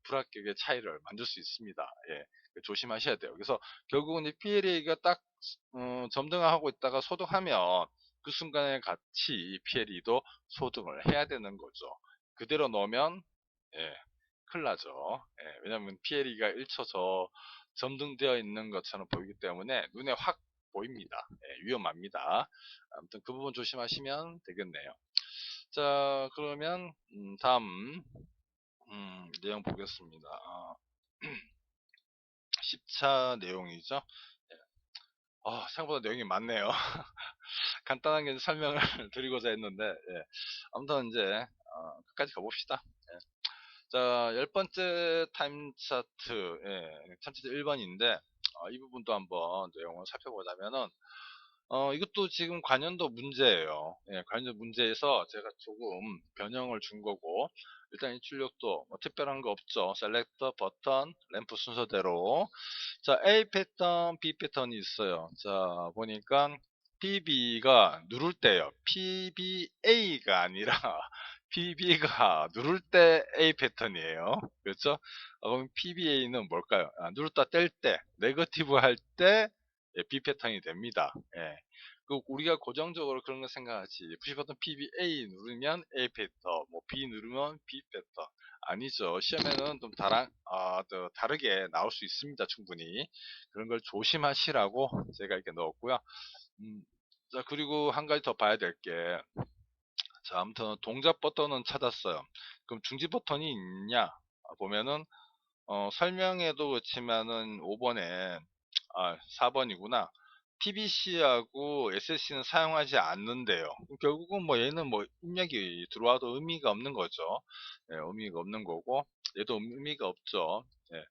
불합격의 차이를 만들 수 있습니다. 예, 조심하셔야 돼요. 그래서 결국은 이 PLA가 딱 점등하고 있다가 소등하면 그 순간에 같이 PLE도 소등을 해야 되는 거죠. 그대로 넣으면 예, 큰일 나죠. 예, 왜냐하면 PLE가 1초 점등되어 있는 것처럼 보이기 때문에 눈에 확 보입니다. 예, 위험합니다. 아무튼 그 부분 조심하시면 되겠네요. 자, 그러면 다음 내용 보겠습니다. 10차 내용이죠. 예. 생각보다 내용이 많네요. 간단하게 설명을 드리고자 했는데, 예. 아무튼 이제 끝까지 가봅시다. 예. 자, 10번째 타임 차트, 예, 차트 1번인데, 이 부분도 한번 내용을 살펴보자면은, 이것도 지금 관련도 문제예요. 예, 관련도 문제에서 제가 조금 변형을 준 거고, 일단 이 출력도 뭐 특별한 거 없죠. 셀렉터, 버튼, 램프 순서대로. 자, A 패턴, B 패턴이 있어요. 자, 보니까 PB가 누를 때요. PBA가 아니라 PB가 누를 때 A 패턴이에요. 그렇죠? 그럼 PBA는 뭘까요? 누르다 뗄 때, 네거티브 할 때 B 패턴이 됩니다. 예. 우리가 고정적으로 그런 거 생각하지. 푸시 버튼 PBA 누르면 A 패턴, 뭐 B 누르면 B 패턴. 아니죠. 시험에는 좀 또 다르게 나올 수 있습니다. 충분히. 그런 걸 조심하시라고 제가 이렇게 넣었고요. 자, 그리고 한 가지 더 봐야 될 게, 자, 아무튼 동작 버튼은 찾았어요. 그럼 중지 버튼이 있냐? 보면은, 설명에도 그렇지만은 5번에, 4번이구나. PBC하고 SSC는 사용하지 않는데요. 결국은 뭐 얘는 뭐 입력이 들어와도 의미가 없는 거죠. 예, 의미가 없는 거고, 얘도 의미가 없죠. 예.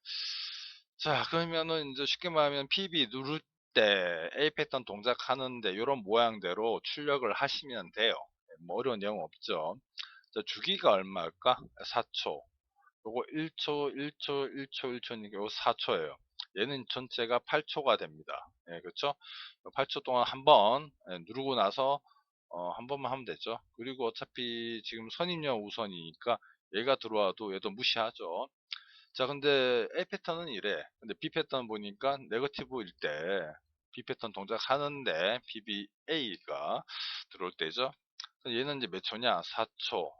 자, 그러면은 이제 쉽게 말하면 PB 누를 때 A 패턴 동작하는데 이런 모양대로 출력을 하시면 돼요. 예, 뭐 어려운 내용 없죠. 자, 주기가 얼마일까? 4초. 요거 1초, 1초, 1초, 1초니까 요거 4초예요. 얘는 전체가 8초가 됩니다. 예, 그렇죠? 8초 동안 한번 누르고 나서 한 번만 하면 되죠. 그리고 어차피 지금 선입력 우선이니까 얘가 들어와도 얘도 무시하죠. 자, 근데 A 패턴은 이래. 근데 B 패턴 보니까 네거티브일 때 B 패턴 동작 하는데 BBA가 들어올 때죠. 얘는 이제 몇 초냐? 4초,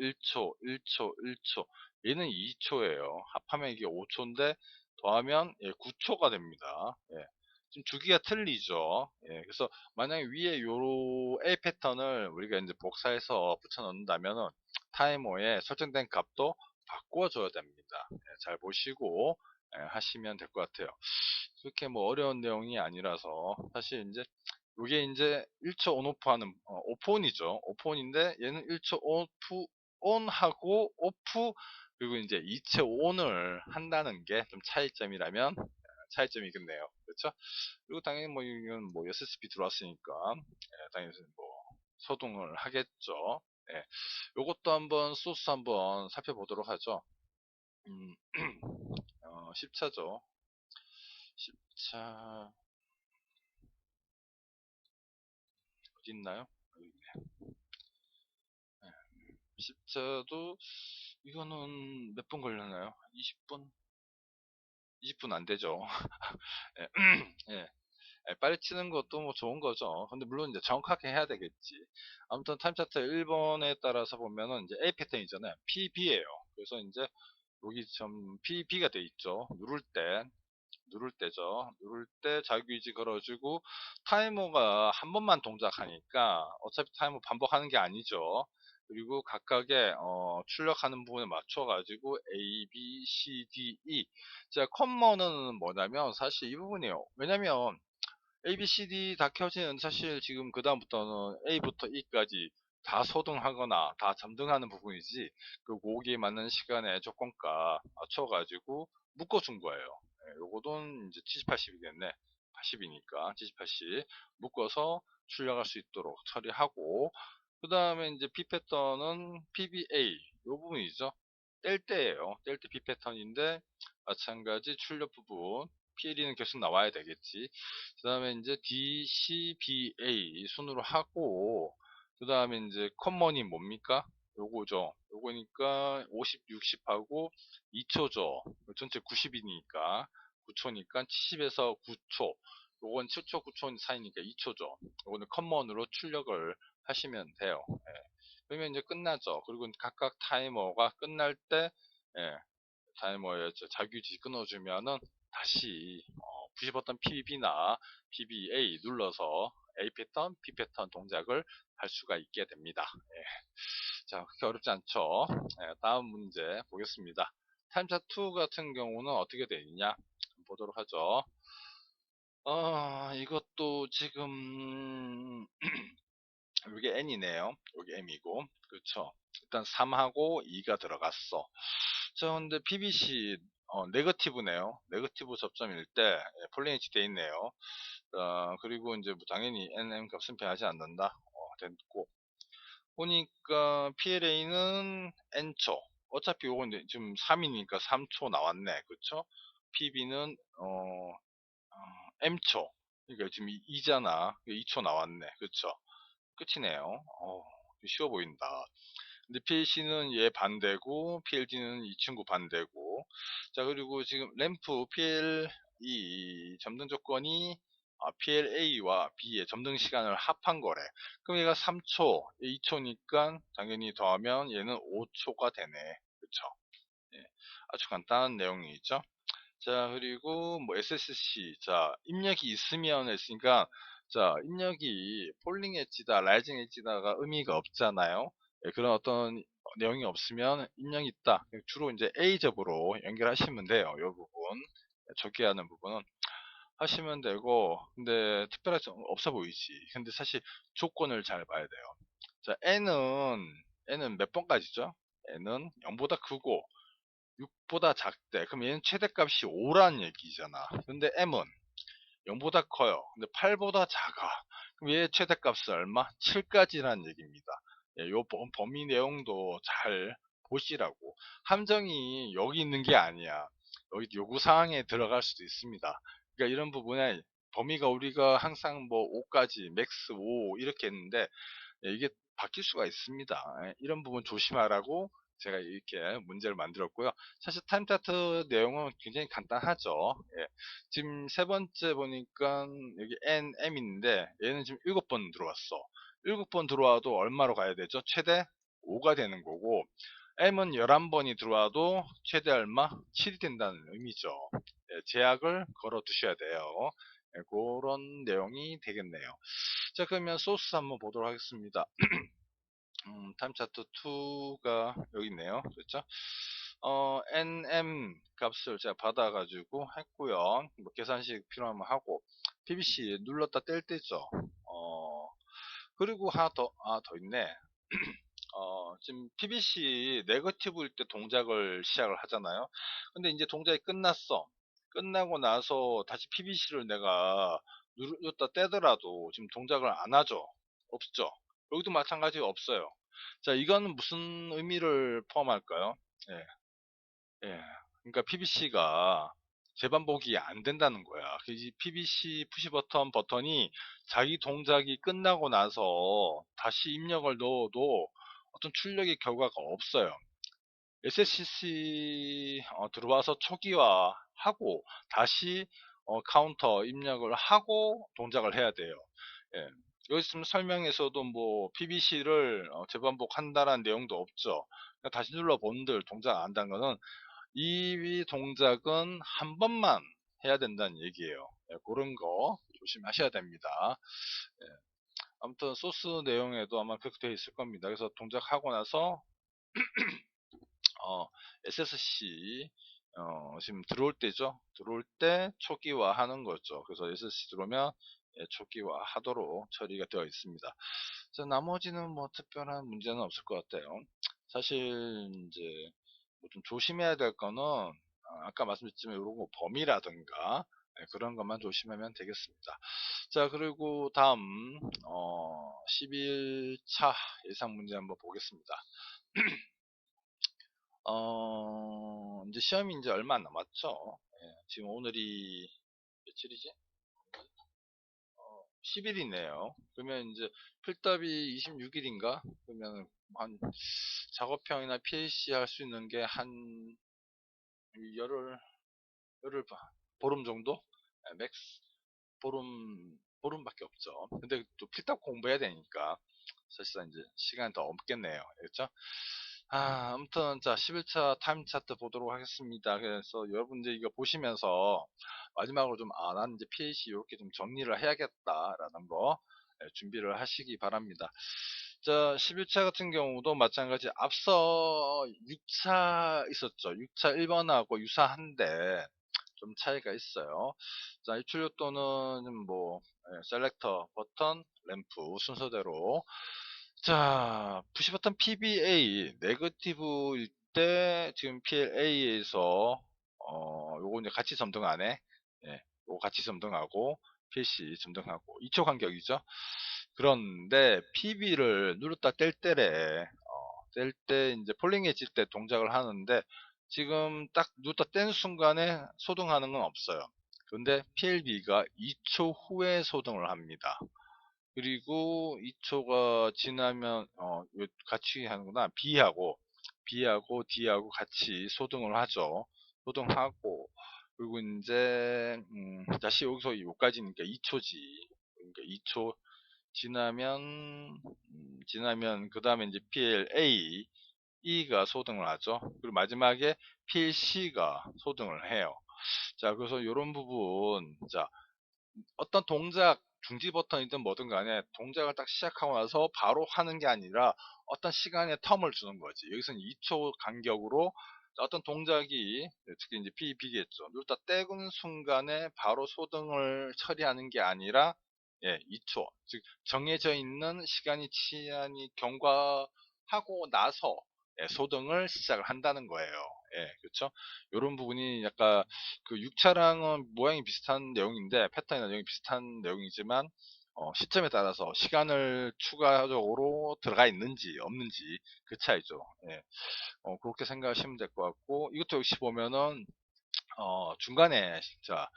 1초, 1초, 1초. 얘는 2초예요. 합하면 이게 5초인데 더하면 9초가 됩니다. 예. 지금 주기가 틀리죠. 예. 그래서 만약에 위에 요 A 패턴을 우리가 이제 복사해서 붙여 넣는다면은 타이머에 설정된 값도 바꿔줘야 됩니다. 예, 잘 보시고 하시면 될 것 같아요. 그렇게 뭐 어려운 내용이 아니라서 사실 이제 이게 이제 1초 온오프 하는 오프온이죠. 오프온인데 얘는 1초 오프 온하고 오프 그리고 이제 2초 온을 한다는 게 좀 차이점이라면 차이점이겠네요. 그렇죠? 그리고 당연히 뭐 이건 뭐 SSB 들어왔으니까 당연히 뭐 소동을 하겠죠. 예. 요것도 한번 소스 한번 살펴보도록 하죠. 음, 10차죠. 10차 어디 있나요? 여기 있네. 10차도 이거는 몇 분 걸렸나요? 20분? 20분 안 되죠. 예. 예. 빨리 치는 것도 뭐 좋은 거죠. 근데 물론 이제 정확하게 해야 되겠지. 아무튼 타임 차트 1번에 따라서 보면은 이제 A 패턴이잖아요. PB예요. 그래서 이제 여기 좀 PB가 돼 있죠. 누를 때죠. 누를 때 자기유지 걸어주고 타이머가 한 번만 동작하니까 어차피 타이머 반복하는 게 아니죠. 그리고 각각의 출력하는 부분에 맞춰 가지고 A, B, C, D, E. 제가 컴머는 뭐냐면 사실 이 부분이에요. 왜냐면 A, B, C, D 다 켜지는 사실 지금 그 다음부터는 A부터 E까지 다 소등하거나 다 점등하는 부분이지 그 거기에 맞는 시간에 조건가 맞춰가지고 묶어준 거예요. 요거는 이제 70, 80이겠네. 80이니까 70, 80 묶어서 출력할 수 있도록 처리하고 그 다음에 이제 B 패턴은 PBA 요 부분이죠. 뗄 때예요. 뗄 때 B 패턴인데 마찬가지 출력 부분 PLE는 계속 나와야 되겠지. 그 다음에 이제 DCBA 순으로 하고 그 다음에 이제 커먼이 뭡니까? 요거죠. 요거니까 50, 60하고 2초죠. 전체 90이니까 9초니까 70에서 9초. 요건 7초, 9초 사이니까 2초죠. 요거는 커먼으로 출력을 하시면 돼요. 예. 그러면 이제 끝나죠. 그리고 각각 타이머가 끝날 때 예, 타이머에 자규지 끊어주면은 다시 부십었던 PB나 PBA 눌러서 A 패턴, B 패턴 동작을 할 수가 있게 됩니다. 예. 자, 그렇게 어렵지 않죠? 예, 다음 문제 보겠습니다. 타임차 2 같은 경우는 어떻게 되어 있냐? 보도록 하죠. 이것도 지금 이게 n이네요. 여기 m이고, 그렇죠. 일단 3하고 2가 들어갔어. 자, 근데 PBC 네거티브네요. 네거티브 접점일 때 폴리니치 돼 있네요. 그리고 이제 뭐 당연히 nm 값 승패하지 않는다. 됐고 보니까 PLA는 n초. 어차피 요건 이제 지금 3이니까 3초 나왔네. 그쵸? PB는 m초. 그러니까 지금 2잖아. 2초 나왔네. 그쵸? 끝이네요. 쉬워 보인다. 근데 PLC는 얘 반대고, PLD는 이 친구 반대고. 자, 그리고 지금 램프 PLE 점등 조건이 PLA와 B의 점등 시간을 합한 거래. 그럼 얘가 3초, 2초니까 당연히 더하면 얘는 5초가 되네. 그쵸? 예, 아주 간단한 내용이죠. 자, 그리고 뭐 SSC. 자, 입력이 있으면 했으니까, 자, 입력이 폴링 엣지다, 라이징 엣지다가 의미가 없잖아요. 예, 그런 어떤 내용이 없으면 입력이 있다. 주로 이제 A접으로 연결하시면 돼요. 이 부분. 적기하는 부분은 하시면 되고, 근데 특별할 점 없어 보이지. 근데 사실 조건을 잘 봐야 돼요. 자, N은 몇 번까지죠? N은 0보다 크고, 6보다 작대. 그럼 얘는 최대값이 5란 얘기잖아. 근데 M은 0보다 커요. 근데 8보다 작아. 그럼 얘 최대값은 얼마? 7까지란 얘기입니다. 예, 요 범위 내용도 잘 보시라고. 함정이 여기 있는 게 아니야. 여기 요구사항에 들어갈 수도 있습니다. 그러니까 이런 부분에 범위가 우리가 항상 뭐 5까지, 맥스 5 이렇게 했는데 예, 이게 바뀔 수가 있습니다. 예, 이런 부분 조심하라고 제가 이렇게 문제를 만들었고요. 사실 타임 차트 내용은 굉장히 간단하죠. 예, 지금 세 번째 보니까 여기 N, M인데 얘는 지금 7번 들어왔어. 7번 들어와도 얼마로 가야 되죠? 최대 5가 되는 거고 M은 11번이 들어와도 최대 얼마? 7이 된다는 의미죠. 예, 제약을 걸어 두셔야 돼요. 예, 그런 내용이 되겠네요. 자, 그러면 소스 한번 보도록 하겠습니다. 타임 차트 2가 여기 있네요. 그렇죠? NM 값을 제가 받아가지고 했고요. 뭐 계산식 필요하면 하고, PBC 눌렀다 뗄 때죠. 그리고 하나 더 있네. 지금 PBC 네거티브일 때 동작을 시작을 하잖아요. 근데 이제 동작이 끝났어. 끝나고 나서 다시 PBC를 내가 누르다 떼더라도 지금 동작을 안 하죠. 없죠. 여기도 마찬가지 없어요. 자, 이거는 무슨 의미를 포함할까요? 예, 예. 그러니까 PBC가 재반복이 안 된다는 거야. 이 PBC 푸시 버튼이 자기 동작이 끝나고 나서 다시 입력을 넣어도 어떤 출력의 결과가 없어요. SSC 들어와서 초기화하고 다시 카운터 입력을 하고 동작을 해야 돼요. 예. 여기 있으면 설명에서도 뭐 PBC를 재반복한다는 내용도 없죠. 그러니까 다시 눌러 본들 동작 안 한다는 거는 이 동작은 한 번만 해야 된다는 얘기예요. 예, 그런 거 조심하셔야 됩니다. 예. 아무튼 소스 내용에도 아마 그렇게 되어 있을 겁니다. 그래서 동작하고 나서 SSC 지금 들어올 때죠. 들어올 때 초기화 하는 거죠. 그래서 SSC 들어오면 초기화 하도록 처리가 되어 있습니다. 그래서 나머지는 뭐 특별한 문제는 없을 것 같아요. 사실 이제 뭐좀 조심해야 될 거는 아까 말씀드렸지만 이런 거 범위라든가 그런 것만 조심하면 되겠습니다. 자, 그리고 다음 11차 예상 문제 한번 보겠습니다. 이제 시험이 이제 얼마 안 남았죠. 예, 지금 오늘이 며칠이지? 10일이네요. 그러면 이제 필답이 26일인가? 그러면 한 작업형이나 PAC 할 수 있는 게 한 열흘 보름 정도? 예, 맥스 보름밖에 없죠. 근데 또 필답 공부해야 되니까 사실상 이제 시간이 더 없겠네요. 그렇죠? 아무튼 자 11차 타임 차트 보도록 하겠습니다. 그래서 여러분들 이거 보시면서 마지막으로 좀 난 이제 PAC 이렇게 좀 정리를 해야겠다라는 거 준비를 하시기 바랍니다. 자 11차 같은 경우도 마찬가지 앞서 6차 있었죠. 6차 1번하고 유사한데 좀 차이가 있어요. 자, 입출력도는 뭐 셀렉터, 버튼, 램프 순서대로. 자, 푸시 버튼 PBA 네거티브일 때 지금 PLA에서 요거 이제 같이 점등하네. 예, 요거 같이 점등하고 PC 점등하고 2초 간격이죠. 그런데 PB를 누르다 뗄 때래 뗄 때 이제 폴링 엣지 때 동작을 하는데 지금 딱 누르다 뗀 순간에 소등하는 건 없어요. 그런데 PLB가 2초 후에 소등을 합니다. 그리고 2초가 지나면 같이 하는구나. B하고 D하고 같이 소등을 하죠. 소등하고 그리고 이제 다시 여기서 여기까지니까 2초지. 그러니까 2초 지나면 그 다음에 이제 PLA E가 소등을 하죠. 그리고 마지막에 PLC가 소등을 해요. 자, 그래서 이런 부분, 자, 어떤 동작, 중지 버튼이든 뭐든 간에 동작을 딱 시작하고 나서 바로 하는 게 아니라 어떤 시간의 텀을 주는 거지. 여기서는 2초 간격으로 어떤 동작이, 특히 이제 PEB겠죠. 누르다 떼는 순간에 바로 소등을 처리하는 게 아니라, 2초. 즉, 정해져 있는 시간이 경과하고 나서 소등을 시작을 한다는 거예요. 그렇죠? 이런 부분이 약간 그 6차랑은 모양이 비슷한 내용인데 패턴이나 내용이 비슷한 내용이지만 시점에 따라서 시간을 추가적으로 들어가 있는지 없는지 그 차이죠. 그렇게 생각하시면 될 것 같고 이것도 역시 보면은 중간에 진짜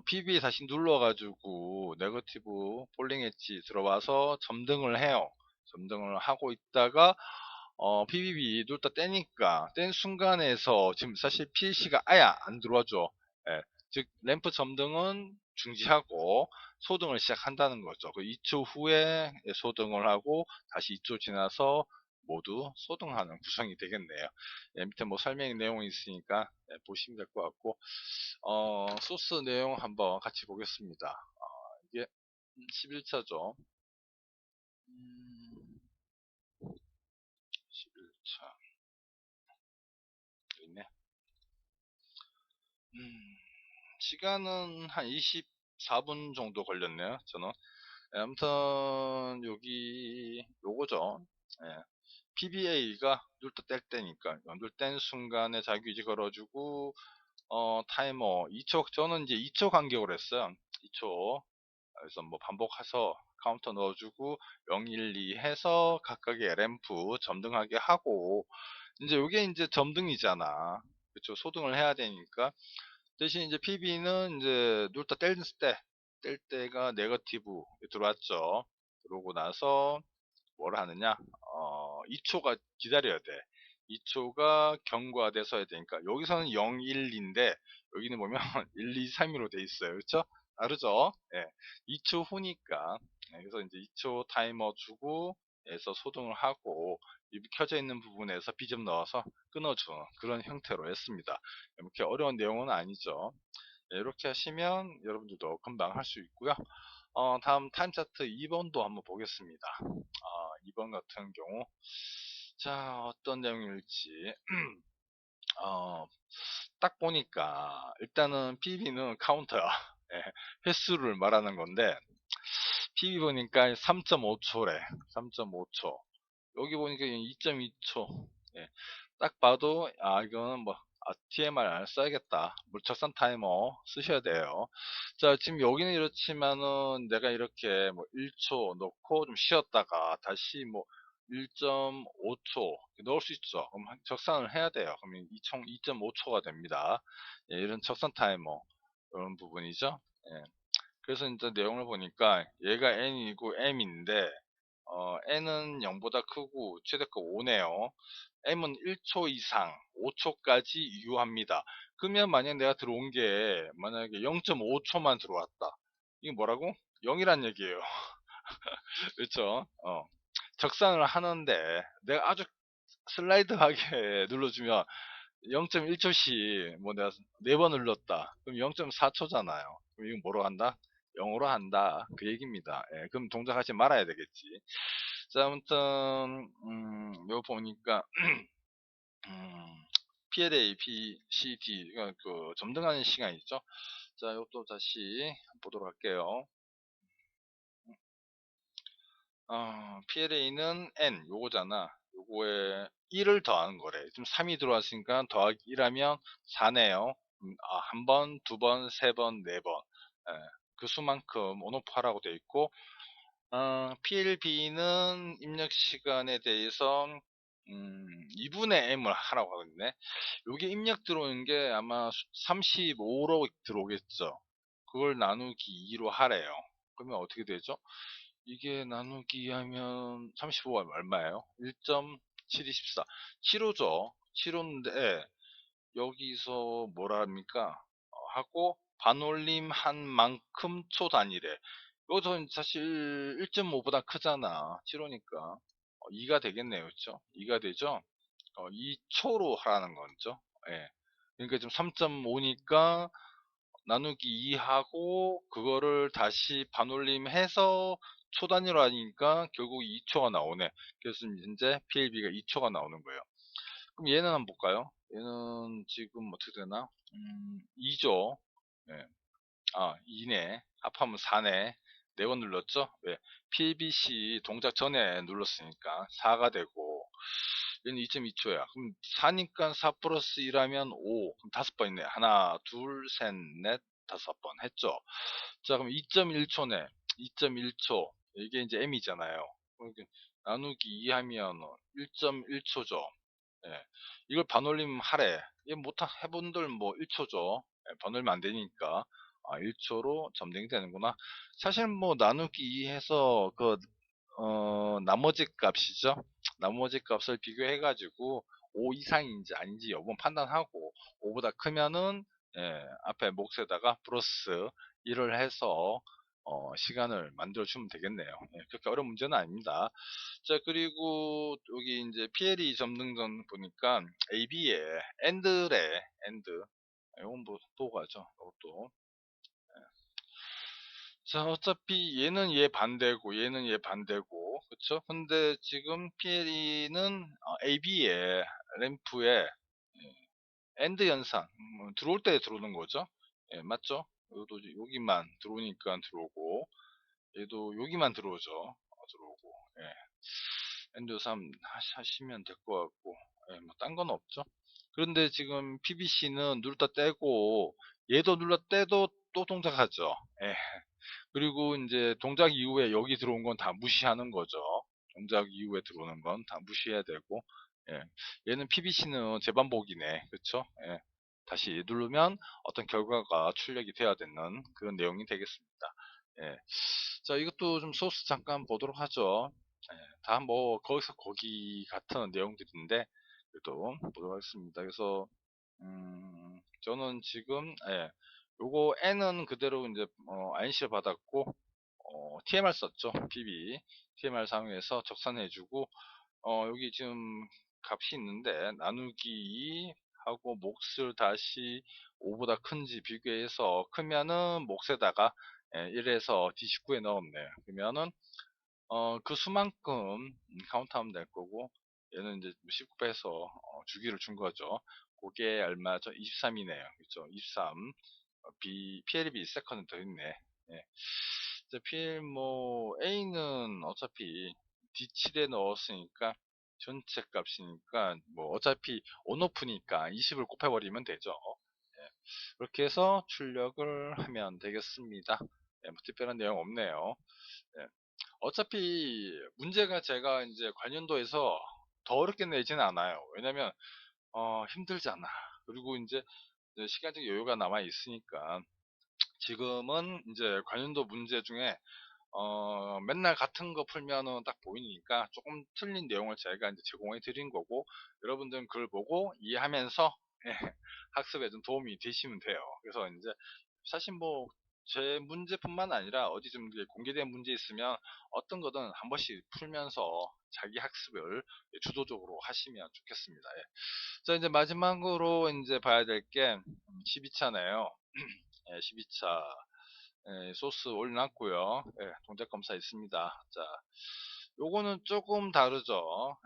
PB 다시 눌러가지고 네거티브 폴링 엣지 들어와서 점등을 해요. 점등을 하고 있다가 PBB 누르다 떼니까 뗀 순간에서 지금 사실 PLC가 아예 안 들어와죠. 즉 램프 점등은 중지하고 소등을 시작한다는 거죠. 그 2초 후에 소등을 하고 다시 2초 지나서 모두 소등하는 구성이 되겠네요. 밑에 뭐 설명 내용이 있으니까 보시면 될 것 같고 소스 내용 한번 같이 보겠습니다. 이게 11차죠. 11차 있네. 시간은 한 24분 정도 걸렸네요. 저는 아무튼 여기 요거죠. PBA가 눌다 뗄 때니까 눌 뗀 순간에 자기유지 걸어주고 타이머 2초 저는 이제 2초 간격으로 했어요. 2초 그래서 뭐 반복해서 카운터 넣어주고 0, 1, 2 해서 각각의 램프 점등하게 하고 이제 요게 이제 점등이잖아. 그쵸 소등을 해야 되니까 대신 이제 PB는 이제 누르다 뗄 때가 네거티브 들어왔죠. 그러고 나서 뭘 하느냐 2초가 기다려야 돼. 2초가 경과돼서 해야 되니까 여기서는 0, 1, 2인데 여기는 보면 1, 2, 3으로 돼 있어요. 그렇죠? 다르죠? 예. 2초 후니까 그래서 이제 2초 타이머 주고 해서 소등을 하고 이 켜져 있는 부분에서 비점 넣어서 끊어주는 그런 형태로 했습니다. 이렇게 어려운 내용은 아니죠. 네, 이렇게 하시면 여러분들도 금방 할 수 있고요. 다음 타임 차트 2번도 한번 보겠습니다. 2번 같은 경우 자 어떤 내용일지 어, 딱 보니까 일단은 PB는 카운터야. 예, 횟수를 말하는 건데 PB 보니까 3.5초래. 3.5초. 여기 보니까 2.2초. 예, 딱 봐도 이거는 뭐 TMR 써야겠다. 물적산 타이머 쓰셔야 돼요. 자, 지금 여기는 이렇지만은 내가 이렇게 뭐 1초 넣고 좀 쉬었다가 다시 뭐 1.5초 넣을 수 있죠. 그럼 적산을 해야 돼요. 그러면 총 2.5초가 됩니다. 예, 이런 적산 타이머 이런 부분이죠. 예, 그래서 이제 내용을 보니까 얘가 n이고 m인데 n은 0보다 크고 최대가 5네요. m은 1초 이상 5초까지 유효합니다. 그러면 만약 내가 들어온 게 만약에 0.5초만 들어왔다. 이게 뭐라고? 0이란 얘기예요. 그렇죠? 적산을 하는데 내가 아주 슬라이드하게 눌러주면 0.1초씩 뭐 내가 4번 눌렀다. 그럼 0.4초잖아요. 그럼 이건 뭐로 한다? 0으로 한다. 그 얘기입니다. 예, 그럼 동작하지 말아야 되겠지. 자, 아무튼 이거 보니까 PLA, BCD 그 점등하는 시간 있죠. 자, 이것도 다시 보도록 할게요. PLA는 N 요거잖아. 요거에 1을 더하는 거래. 지금 3이 들어왔으니까 더하기 1하면 4네요. 한 번, 두 번, 세 번, 네 번. 그 수만큼 온오프하라고 되어 있고, PLB는 입력 시간에 대해서 2분의 M을 하라고 하거든요. 요게 입력 들어오는 게 아마 35로 들어오겠죠. 그걸 나누기 2로 하래요. 그러면 어떻게 되죠? 이게 나누기 하면 35가 얼마예요? 1.7214. 7호죠. 7호인데 여기서 뭐라 합니까? 하고 반올림 한 만큼 초 단위래. 이것도 사실 1.5보다 크잖아. 7호니까 2가 되겠네요. 그렇죠? 2가 되죠? 2초로 하라는 거죠. 예. 그러니까 지금 3.5니까 나누기 2하고 그거를 다시 반올림해서 초 단위로 하니까 결국 2초가 나오네. 그래서 현재 PLB가 2초가 나오는 거예요. 그럼 얘는 한번 볼까요? 얘는 지금 어떻게 되나? 2죠. 네. 2네. 합하면 4네. 4번 눌렀죠? 왜? PLBC 동작 전에 눌렀으니까 4가 되고 얘는 2.2초야. 그럼 4니까 4 플러스 1하면 5. 그럼 5번 있네. 하나, 둘, 셋, 넷, 5번 했죠. 자, 그럼 2.1초네. 2.1초. 이게 이제 m이잖아요. 나누기 2 하면 1.1초죠. 예. 이걸 반올림 하래. 이거 못 해본들 뭐 1초죠. 예, 반올림 안 되니까. 1초로 점등이 되는구나. 사실 뭐 나누기 2 해서 나머지 값이죠. 나머지 값을 비교해가지고 5 이상인지 아닌지 여부는 판단하고 5보다 크면은 앞에 몫에다가 플러스 1을 해서 시간을 만들어주면 되겠네요. 그렇게 어려운 문제는 아닙니다. 자, 그리고 여기 이제 PLE 점등전 보니까 AB에 AND래, AND. 이건 뭐 또 가죠. 이것도. 자, 어차피 얘는 얘 반대고 얘는 얘 반대고 그쵸? 근데 지금 PLE는 AB에 램프에 엔드 현상 들어올 때 들어오는 거죠. 예, 맞죠? 여기도 여기만 들어오니까 들어오고 얘도 여기만 들어오죠. 들어오고 예. 엔드 3 하시면 될 것 같고 예, 뭐딴 건 없죠. 그런데 지금 PBC는 눌렀다 떼고 얘도 눌렀다 떼도 또 동작하죠. 예. 그리고 이제 동작 이후에 여기 들어온 건 다 무시하는 거죠. 동작 이후에 들어오는 건 다 무시해야 되고, 예. 얘는 PBC는 재반복이네. 그쵸? 예. 다시 누르면 어떤 결과가 출력이 돼야 되는 그런 내용이 되겠습니다. 예. 자, 이것도 좀 소스 잠깐 보도록 하죠. 다 뭐, 거기서 거기 같은 내용들인데, 그래도 보도록 하겠습니다. 그래서 저는 지금 요거 N은 그대로 이제 INC를 받았고 TMR 썼죠. PB TMR 사용해서 적산해주고 여기 지금 값이 있는데 나누기 2 하고 몫을 다시 5보다 큰지 비교해서 크면은 몫에다가 1에서 D19에 넣었네요. 그러면은 그 수만큼 카운트하면 될 거고 얘는 이제 19 빼서 주기를 준 거죠. 그게 얼마죠? 23이네요. 그렇죠? 23. PLB 세컨은 더 있네. 예. PL 뭐 A는 어차피 D7에 넣었으니까 전체 값이니까 뭐 어차피 온오프니까 20을 곱해버리면 되죠. 예. 그렇게 해서 출력을 하면 되겠습니다. 뭐 특별한 내용 없네요. 예. 어차피 문제가 제가 이제 관련도에서 더 어렵게 내지는 않아요. 왜냐면 힘들잖아. 그리고 이제 시간적 여유가 남아 있으니까 지금은 이제 관련도 문제 중에 맨날 같은 거 풀면은 딱 보이니까 조금 틀린 내용을 제가 이제 제공해 드린 거고 여러분들은 그걸 보고 이해하면서 예, 학습에 좀 도움이 되시면 돼요. 그래서 이제 사실 뭐 제 문제뿐만 아니라 어디 좀 공개된 문제 있으면 어떤 거든 한 번씩 풀면서 자기 학습을 주도적으로 하시면 좋겠습니다. 예. 자, 이제 마지막으로 이제 봐야 될 게 12차네요. 12차 소스 올려놨고요. 동작 검사 있습니다. 자, 요거는 조금 다르죠.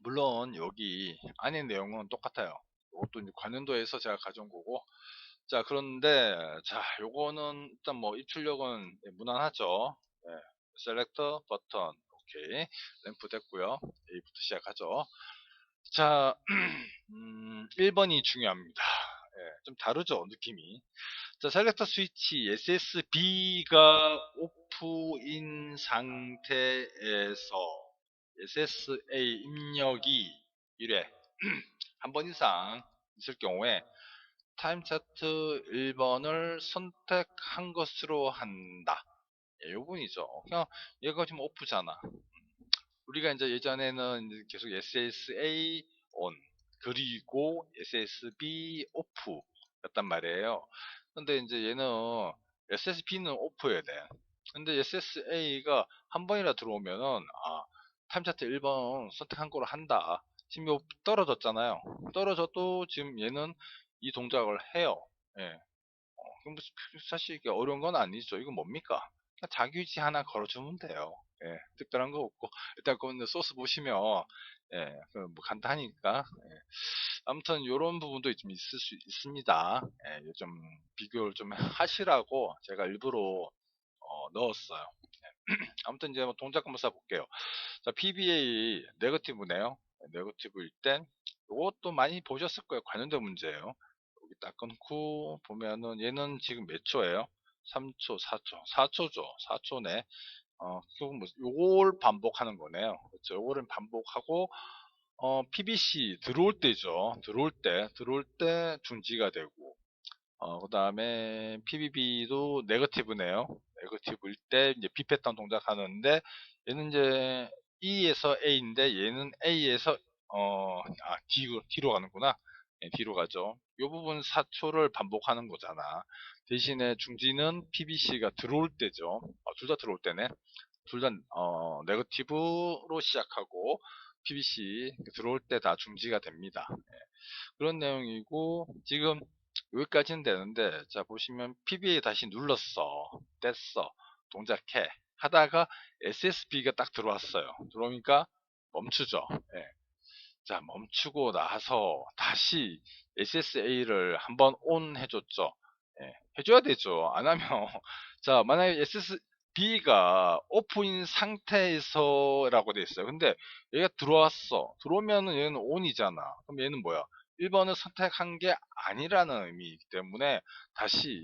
물론 여기 안에 내용은 똑같아요. 이것도 이제 관련도에서 제가 가져온 거고. 자, 그런데 자, 요거는 일단 뭐 입출력은 무난하죠. 셀렉터 버튼 오케이 램프 됐고요. A부터 시작하죠. 자, 1번이 중요합니다. 좀 다르죠 느낌이. 자, 셀렉터 스위치 SSB가 오프인 상태에서 SSA 입력이 1회 한 번 이상 있을 경우에 타임 차트 1번을 선택한 것으로 한다. 이 부분이죠. 그냥 얘가 지금 오프잖아. 우리가 이제 예전에는 이제 계속 SSA on 그리고 SSB 오프였단 말이에요. 근데 이제 얘는 SSB는 오프여야 돼. 근데 SSA가 한 번이라 들어오면은 타임 차트 1번 선택한 거로 한다. 지금 요 떨어졌잖아요. 떨어져도 지금 얘는 이 동작을 해요. 예. 그럼 사실 이게 어려운 건 아니죠. 이거 뭡니까? 그냥 자기 위치 하나 걸어주면 돼요. 특별한 거 없고 일단 그 소스 보시면 그뭐 간단하니까 아무튼 이런 부분도 좀 있을 수 있습니다. 좀 비교를 좀 하시라고 제가 일부러 넣었어요. 아무튼 이제 뭐 동작 한번 써볼게요. 자, PBA 네거티브네요. 네거티브일 땐 이것도 많이 보셨을 거예요. 관련된 문제예요. 여기 딱 끊고 보면은 얘는 지금 몇 초예요? 3초, 4초, 4초죠. 4초네. 결국 뭐 요걸 반복하는 거네요. 그렇죠. 요거를 반복하고 PBC 들어올 때죠. 들어올 때 중지가 되고 그 다음에 PBB도 네거티브네요. 네거티브일 때 이제 B 패턴 동작 하는데 얘는 이제 E에서 A인데 얘는 A에서 D로 가는구나. D로 가죠. 이 부분 4초를 반복하는 거잖아. 대신에 중지는 PBC가 들어올 때죠. 둘 다 들어올 때네. 둘 다 네거티브로 시작하고 PBC 들어올 때 다 중지가 됩니다. 그런 내용이고 지금 여기까지는 되는데 자 보시면 PBA 다시 눌렀어 뗐어 동작해 하다가 SSB가 딱 들어왔어요. 들어오니까 멈추죠. 자 멈추고 나서 다시 SSA를 한번 온 해줬죠. 해줘야 되죠. 안 하면 자 만약에 SSB가 오프인 상태에서라고 돼 있어요. 근데 얘가 들어왔어. 들어오면은 얘는 ON이잖아. 그럼 얘는 뭐야? 1번을 선택한 게 아니라는 의미이기 때문에 다시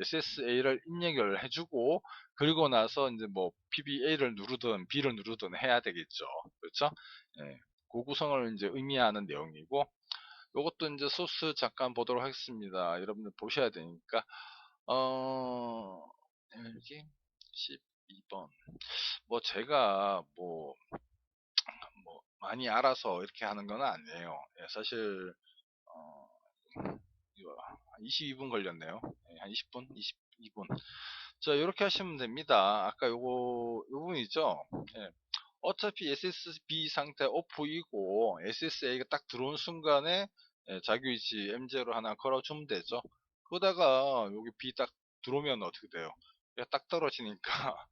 SSA를 입력을 해주고 그리고 나서 이제 뭐 PBA를 누르든 B를 누르든 해야 되겠죠. 그렇죠? 그 구성을 이제 의미하는 내용이고 요것도 이제 소스 잠깐 보도록 하겠습니다. 여러분들 보셔야 되니까 여기 12번 뭐 제가 뭐 많이 알아서 이렇게 하는 건 아니에요. 예, 사실 어, 이거 한 22분 걸렸네요. 예, 한 20분, 22분. 자, 이렇게 하시면 됩니다. 아까 요 부분이죠. 예. 어차피 SSB 상태 오프이고 SSA가 딱 들어온 순간에 예, 자유이지 M0 하나 걸어주면 되죠. 그러다가 여기 B 딱 들어오면 어떻게 돼요? 얘가 딱 떨어지니까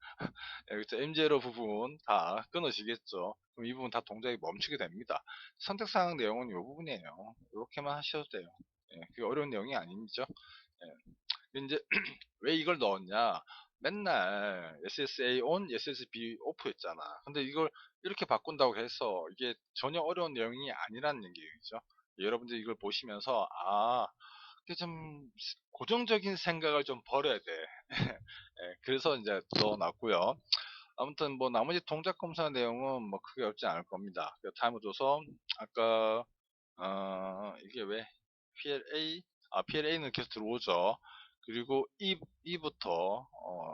여기서 M0 부분 다 끊어지겠죠. 그럼 이 부분 다 동작이 멈추게 됩니다. 선택사항 내용은 이 부분이에요. 이렇게만 하셔도 돼요. 예, 그게 어려운 내용이 아니죠. 예. 이제 왜 이걸 넣었냐? 맨날 SSA on, SSB off였잖아. 근데 이걸 이렇게 바꾼다고 해서 이게 전혀 어려운 내용이 아니라는 얘기죠. 여러분들 이걸 보시면서 이게 좀 고정적인 생각을 좀 버려야 돼. 예, 그래서 이제 넣어놨고요. 아무튼 뭐 나머지 동작 검사 내용은 뭐 크게 어렵지 않을 겁니다. 타임을 줘서 아까 이게 왜 PLA PLA는 계속 들어오죠. 그리고 E부터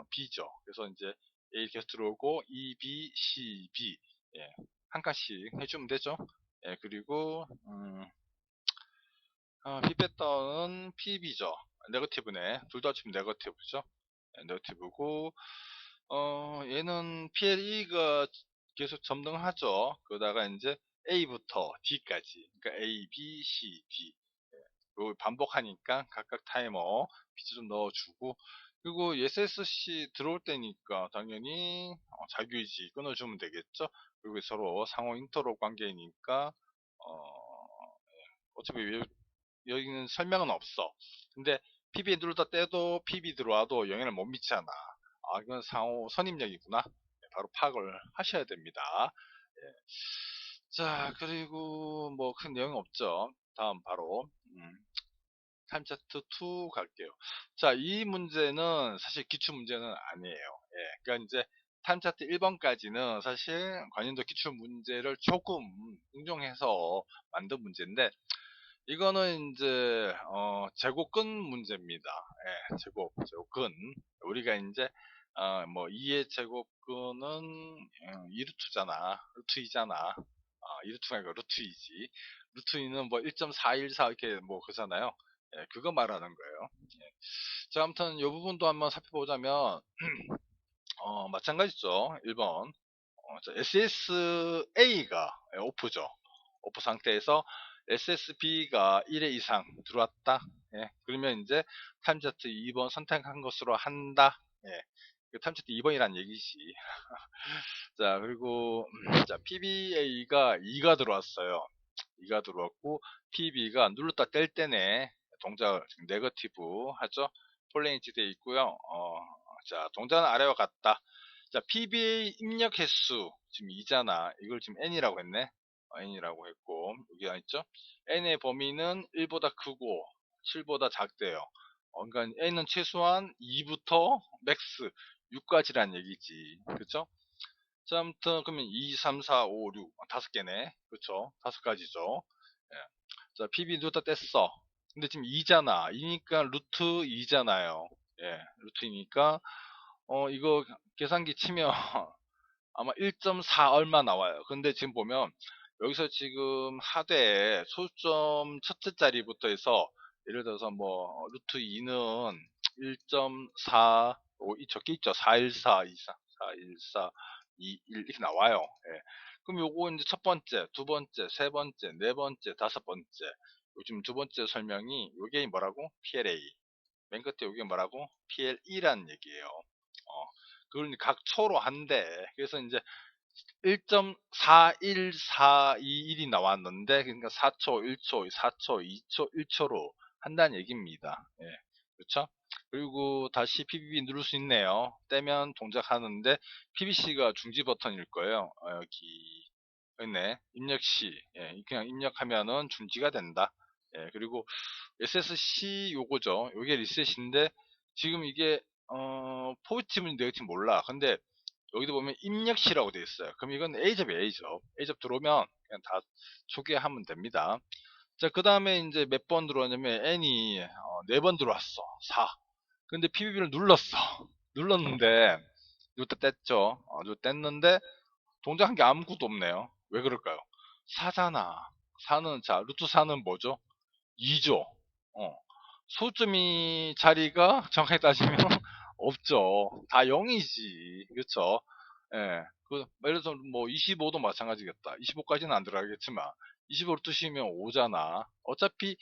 B죠. 그래서 이제 A 계속 들어오고 E, B, C, B 예, 한 칸씩 해주면 되죠. 예, 그리고 B 패턴은 PB죠. 네거티브네. 둘 다 지금 네거티브죠. 예, 네거티브고 얘는 PLE가 계속 점등하죠. 그러다가 이제 A부터 D까지, 그러니까 A, B, C, D. 요 반복하니까 각각 타이머 비트 좀 넣어주고, 그리고 SSC 들어올 때니까 당연히 자유유지 끊어주면 되겠죠. 그리고 서로 상호 인터로 관계니까 어차피 여기는 설명은 없어. 근데 PB 누르다 떼도 PB 들어와도 영향을 못 미치잖아. 이건 상호 선입력이구나. 네, 바로 파악을 하셔야 됩니다. 예. 자, 그리고 뭐 큰 내용이 없죠. 다음 바로 타임 차트 2 갈게요. 자, 이 문제는 사실 기출 문제는 아니에요. 예, 그러니까 이제 타임 차트 1번까지는 사실 관련도 기출 문제를 조금 응용해서 만든 문제인데, 이거는 이제 제곱근 문제입니다. 예, 제곱근. 우리가 이제 뭐 2의 제곱근은 2루트잖아. 루트 2잖아. 2루트가 아니고 루트 2지. 루트 2는 뭐 1.414 이렇게 뭐 그잖아요. 예, 그거 말하는 거예요. 예. 자, 아무튼 이 부분도 한번 살펴보자면 마찬가지죠. 1번. SSA가 오프죠. 오프 상태에서 SSB가 1회 이상 들어왔다. 예, 그러면 이제 타임차트 2번 선택한 것으로 한다. 예, 그 타임차트 2번이란 얘기지. 자, 그리고 자, PBA가 2가 들어왔어요. 2가 들어왔고 PB가 눌렀다 뗄 때네 동작 네거티브 하죠. 폴레인지 되어 있고요. 자, 동작은 아래와 같다. 자, PBA 입력 횟수 지금 2잖아. 이걸 지금 N이라고 했네. N이라고 했고 여기 있죠. N의 범위는 1보다 크고 7보다 작대요. 그러니까 N은 최소한 2부터 맥스 6까지란 얘기지. 그쵸? 자, 아무튼 그러면 2, 3, 4, 5, 6 다섯 개네. 그쵸? 다섯 가지죠. 예. 자, PB 누다 뗐어. 근데 지금 2잖아. 2니까 루트 2잖아요. 예, 루트이니까 이거 계산기 치면 아마 1.4 얼마 나와요. 근데 지금 보면 여기서 지금 하되 소수점 첫째 자리부터 해서 예를 들어서 뭐 루트 2는 1.4 적혀 있죠. 414, 24, 414, 21 이렇게 나와요. 예. 그럼 요거 이제 첫 번째, 두 번째, 세 번째, 네 번째, 다섯 번째. 요즘 두 번째 설명이 요게 뭐라고? PLA. 맨 끝에 요게 뭐라고? PLE라는 얘기예요. 그걸 이제 각 초로 한대. 그래서 이제 1.41421이 나왔는데, 그러니까 4초, 1초, 4초, 2초, 1초로 한다는 얘기입니다. 예, 그렇죠? 그리고 다시 PBB 누를 수 있네요. 떼면 동작하는데 PBC가 중지 버튼일 거예요. 여기 있네. 입력 시. 예, 그냥 입력하면은 중지가 된다. 예, 그리고 SSC 요거죠. 요게 리셋인데 지금 이게 포지티브인지 네거티브 몰라. 근데 여기도 보면 입력시라고 되어 있어요. 그럼 이건 A접이에요, A접. A접 들어오면 그냥 다 초기화하면 됩니다. 자, 그 다음에 이제 몇 번 들어왔냐면 N이 4번 들어왔어. 4. 근데 PBB를 눌렀어. 눌렀는데 누다 뗐죠. 누다 뗐는데 동작한 게 아무것도 없네요. 왜 그럴까요? 4잖아. 4는, 자, 루트 4는 뭐죠? 2죠. 소점이 자리가 정확하게 따지면 없죠. 다 0이지. 그쵸? 예. 예를 들어서 뭐 25도 마찬가지겠다. 25까지는 안 들어가겠지만 25로 뜨시면 5잖아. 어차피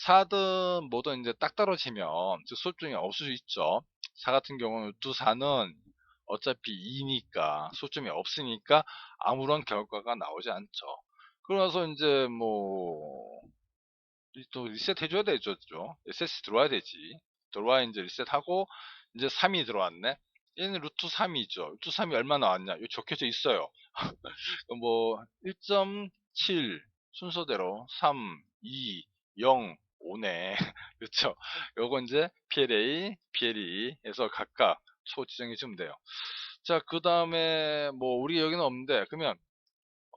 4든 뭐든 이제 딱 떨어지면 즉 소점이 없을 수 있죠. 4 같은 경우는 두 4는 어차피 2니까 소점이 없으니까 아무런 결과가 나오지 않죠. 그러나서 이제 뭐 또 리셋 해줘야 되죠. 리셋이 들어와야 되지. 들어와야 이제 리셋하고, 이제 3이 들어왔네. 얘는 루트 3이죠. 루트 3이 얼마 나왔냐? 여기 적혀져 있어요. 뭐, 1.7 순서대로 3, 2, 0, 5네. 그쵸? 요거 이제 PLA, PLE 해서 각각 초 지정해 주면 돼요. 자, 그 다음에 뭐, 우리 여기는 없는데, 그러면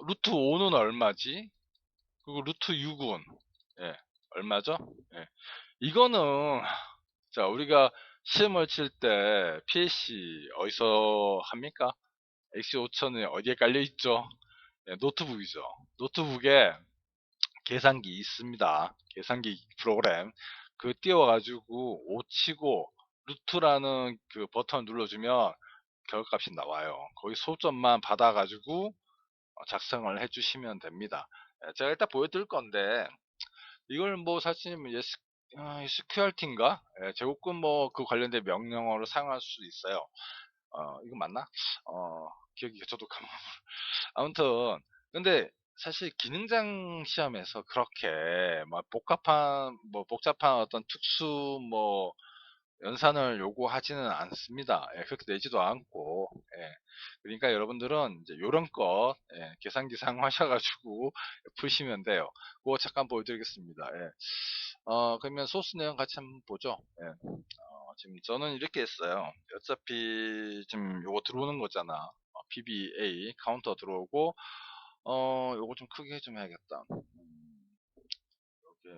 루트 5는 얼마지? 그리고 루트 6은 예, 얼마죠? 예. 이거는 자 우리가 시험을 칠 때 PLC 어디서 합니까? XC5000은 어디에 깔려 있죠? 예, 노트북이죠. 노트북에 계산기 있습니다. 계산기 프로그램 그 띄워가지고 5 치고 루트라는 그 버튼 눌러주면 결과값이 나와요. 거기 소점만 받아가지고 작성을 해주시면 됩니다. 예, 제가 일단 보여드릴 건데 이걸 뭐 사실 뭐 SQRT인가? 제국군 뭐 그 관련된 명령어로 사용할 수 있어요. 이거 맞나? 기억이 저도 까먹. 아무튼 근데 사실 기능장 시험에서 그렇게 막 복잡한 어떤 특수 뭐 연산을 요구하지는 않습니다. 그렇게 내지도 않고, 그러니까 여러분들은 이제 요런 것, 계산기 사용하셔가지고 푸시면 돼요. 그거 잠깐 보여드리겠습니다. 그러면 소스 내용 같이 한번 보죠. 지금 저는 이렇게 했어요. 어차피 지금 요거 들어오는 거잖아. PBA 카운터 들어오고, 요거 좀 크게 좀 해야겠다. 요게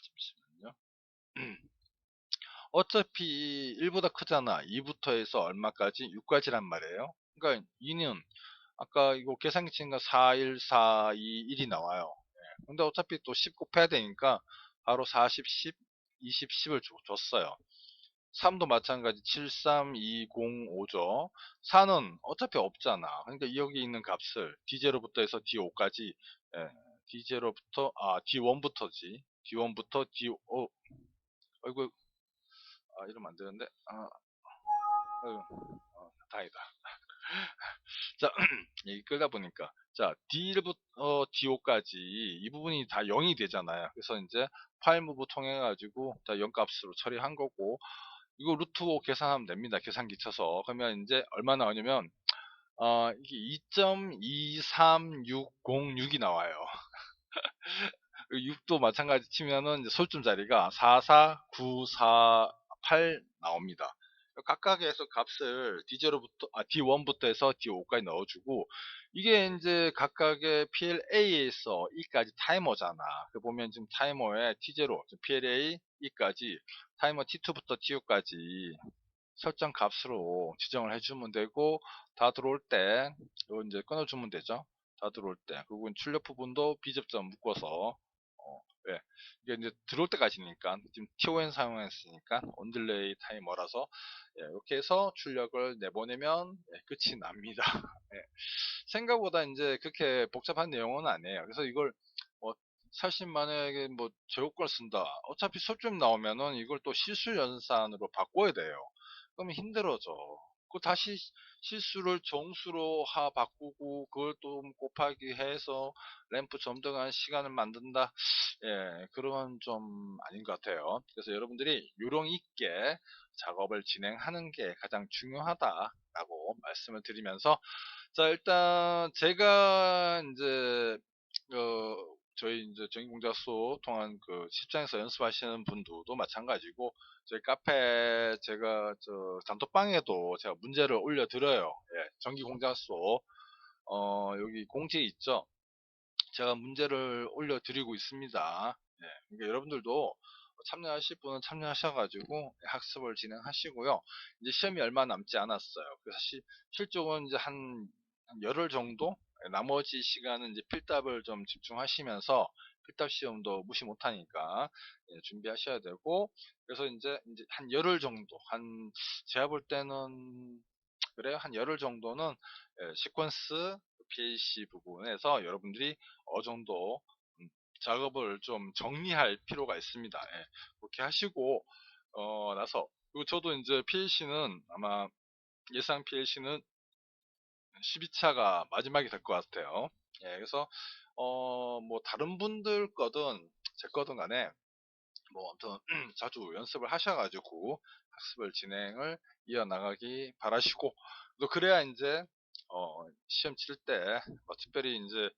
잠시만요. 어차피 1보다 크잖아. 2부터 해서 얼마까지? 6까지란 말이에요. 그러니까 2는 아까 이거 계산기 치니까 4, 1, 4, 2, 1이 나와요. 근데 어차피 또 10 곱해야 되니까 바로 40, 10, 20, 10을 줬어요. 3도 마찬가지 7, 3, 2, 0, 5죠. 4는 어차피 없잖아. 그러니까 여기 있는 값을 D0부터 해서 D5까지 D0부터 D1부터지. D1부터 D5 아이고 이러면 안 되는데 아유, 다행이다. 자, 얘기 끌다 보니까. 자, D1부터 D5까지 이 부분이 다 0이 되잖아요. 그래서 이제 파일 무브 통해가지고 다 0 값으로 처리한 거고, 이거 루트 5 계산하면 됩니다. 계산기 쳐서. 그러면 이제 얼마 나오냐면, 이게 2.23606이 나와요. 6도 마찬가지 치면은 이제 솔점 자리가 44948 나옵니다. 각각에서 값을 D1부터 해서 D5까지 넣어주고, 이게 이제 각각의 PLA에서 E까지 타이머잖아. 그 보면 지금 타이머에 T0, PLA, E까지, 타이머 T2부터 T5까지 설정 값으로 지정을 해주면 되고, 다 들어올 때, 이거 이제 끊어주면 되죠. 다 들어올 때. 그리고 출력 부분도 비접점 묶어서, 예. 이게 이제 들어올 때까지니까, 지금 TON 사용했으니까, 온딜레이 타이머라서, 이렇게 해서 출력을 내보내면, 끝이 납니다. 예. 생각보다 이제 그렇게 복잡한 내용은 아니에요. 그래서 이걸, 뭐, 사실 만약에 뭐, 제국걸 쓴다. 어차피 소점 나오면은 이걸 또 실수 연산으로 바꿔야 돼요. 그러면 힘들어져. 그 다시 실수를 정수로 바꾸고 그걸 또 곱하기 해서 램프 점등한 시간을 만든다. 그런 좀 아닌 것 같아요. 그래서 여러분들이 요령 있게 작업을 진행하는 게 가장 중요하다라고 말씀을 드리면서, 자, 일단 제가 이제 저희 이제 전기공작소 통한 그 실장에서 연습하시는 분들도 마찬가지고, 저희 카페 제가 저 단톡방에도 제가 문제를 올려드려요. 전기공작소 여기 공지 있죠. 제가 문제를 올려드리고 있습니다. 그러니까 여러분들도 참여하실 분은 참여하셔가지고 학습을 진행하시고요. 이제 시험이 얼마 남지 않았어요. 그래서 사실 실적은 이제 한 열흘 정도 나머지 시간은 이제 필답을 좀 집중하시면서 필답 시험도 무시 못하니까 준비하셔야 되고, 그래서 이제 한 열흘 정도, 제가 볼 때는 그래요. 한 열흘 정도는 시퀀스 PAC 부분에서 여러분들이 어느 정도 작업을 좀 정리할 필요가 있습니다. 그렇게 하시고 나서, 그리고 저도 이제 PAC는 아마 예상 PAC는 12차가 마지막이 될 것 같아요. 그래서 뭐 다른 분들 거든 제 거든 간에 뭐 아무튼 자주 연습을 하셔가지고 학습을 진행을 이어나가기 바라시고, 또 그래야 이제 시험 칠 때 특별히 이제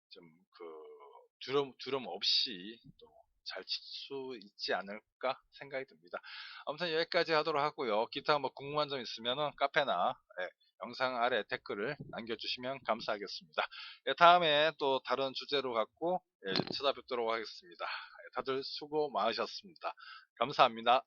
좀 그 두려움 없이 또 잘 칠 수 있지 않을까 생각이 듭니다. 아무튼 여기까지 하도록 하고요. 기타 뭐 궁금한 점 있으면은 카페나 영상 아래 댓글을 남겨주시면 감사하겠습니다. 다음에 또 다른 주제로 갖고 찾아뵙도록 하겠습니다. 다들 수고 많으셨습니다. 감사합니다.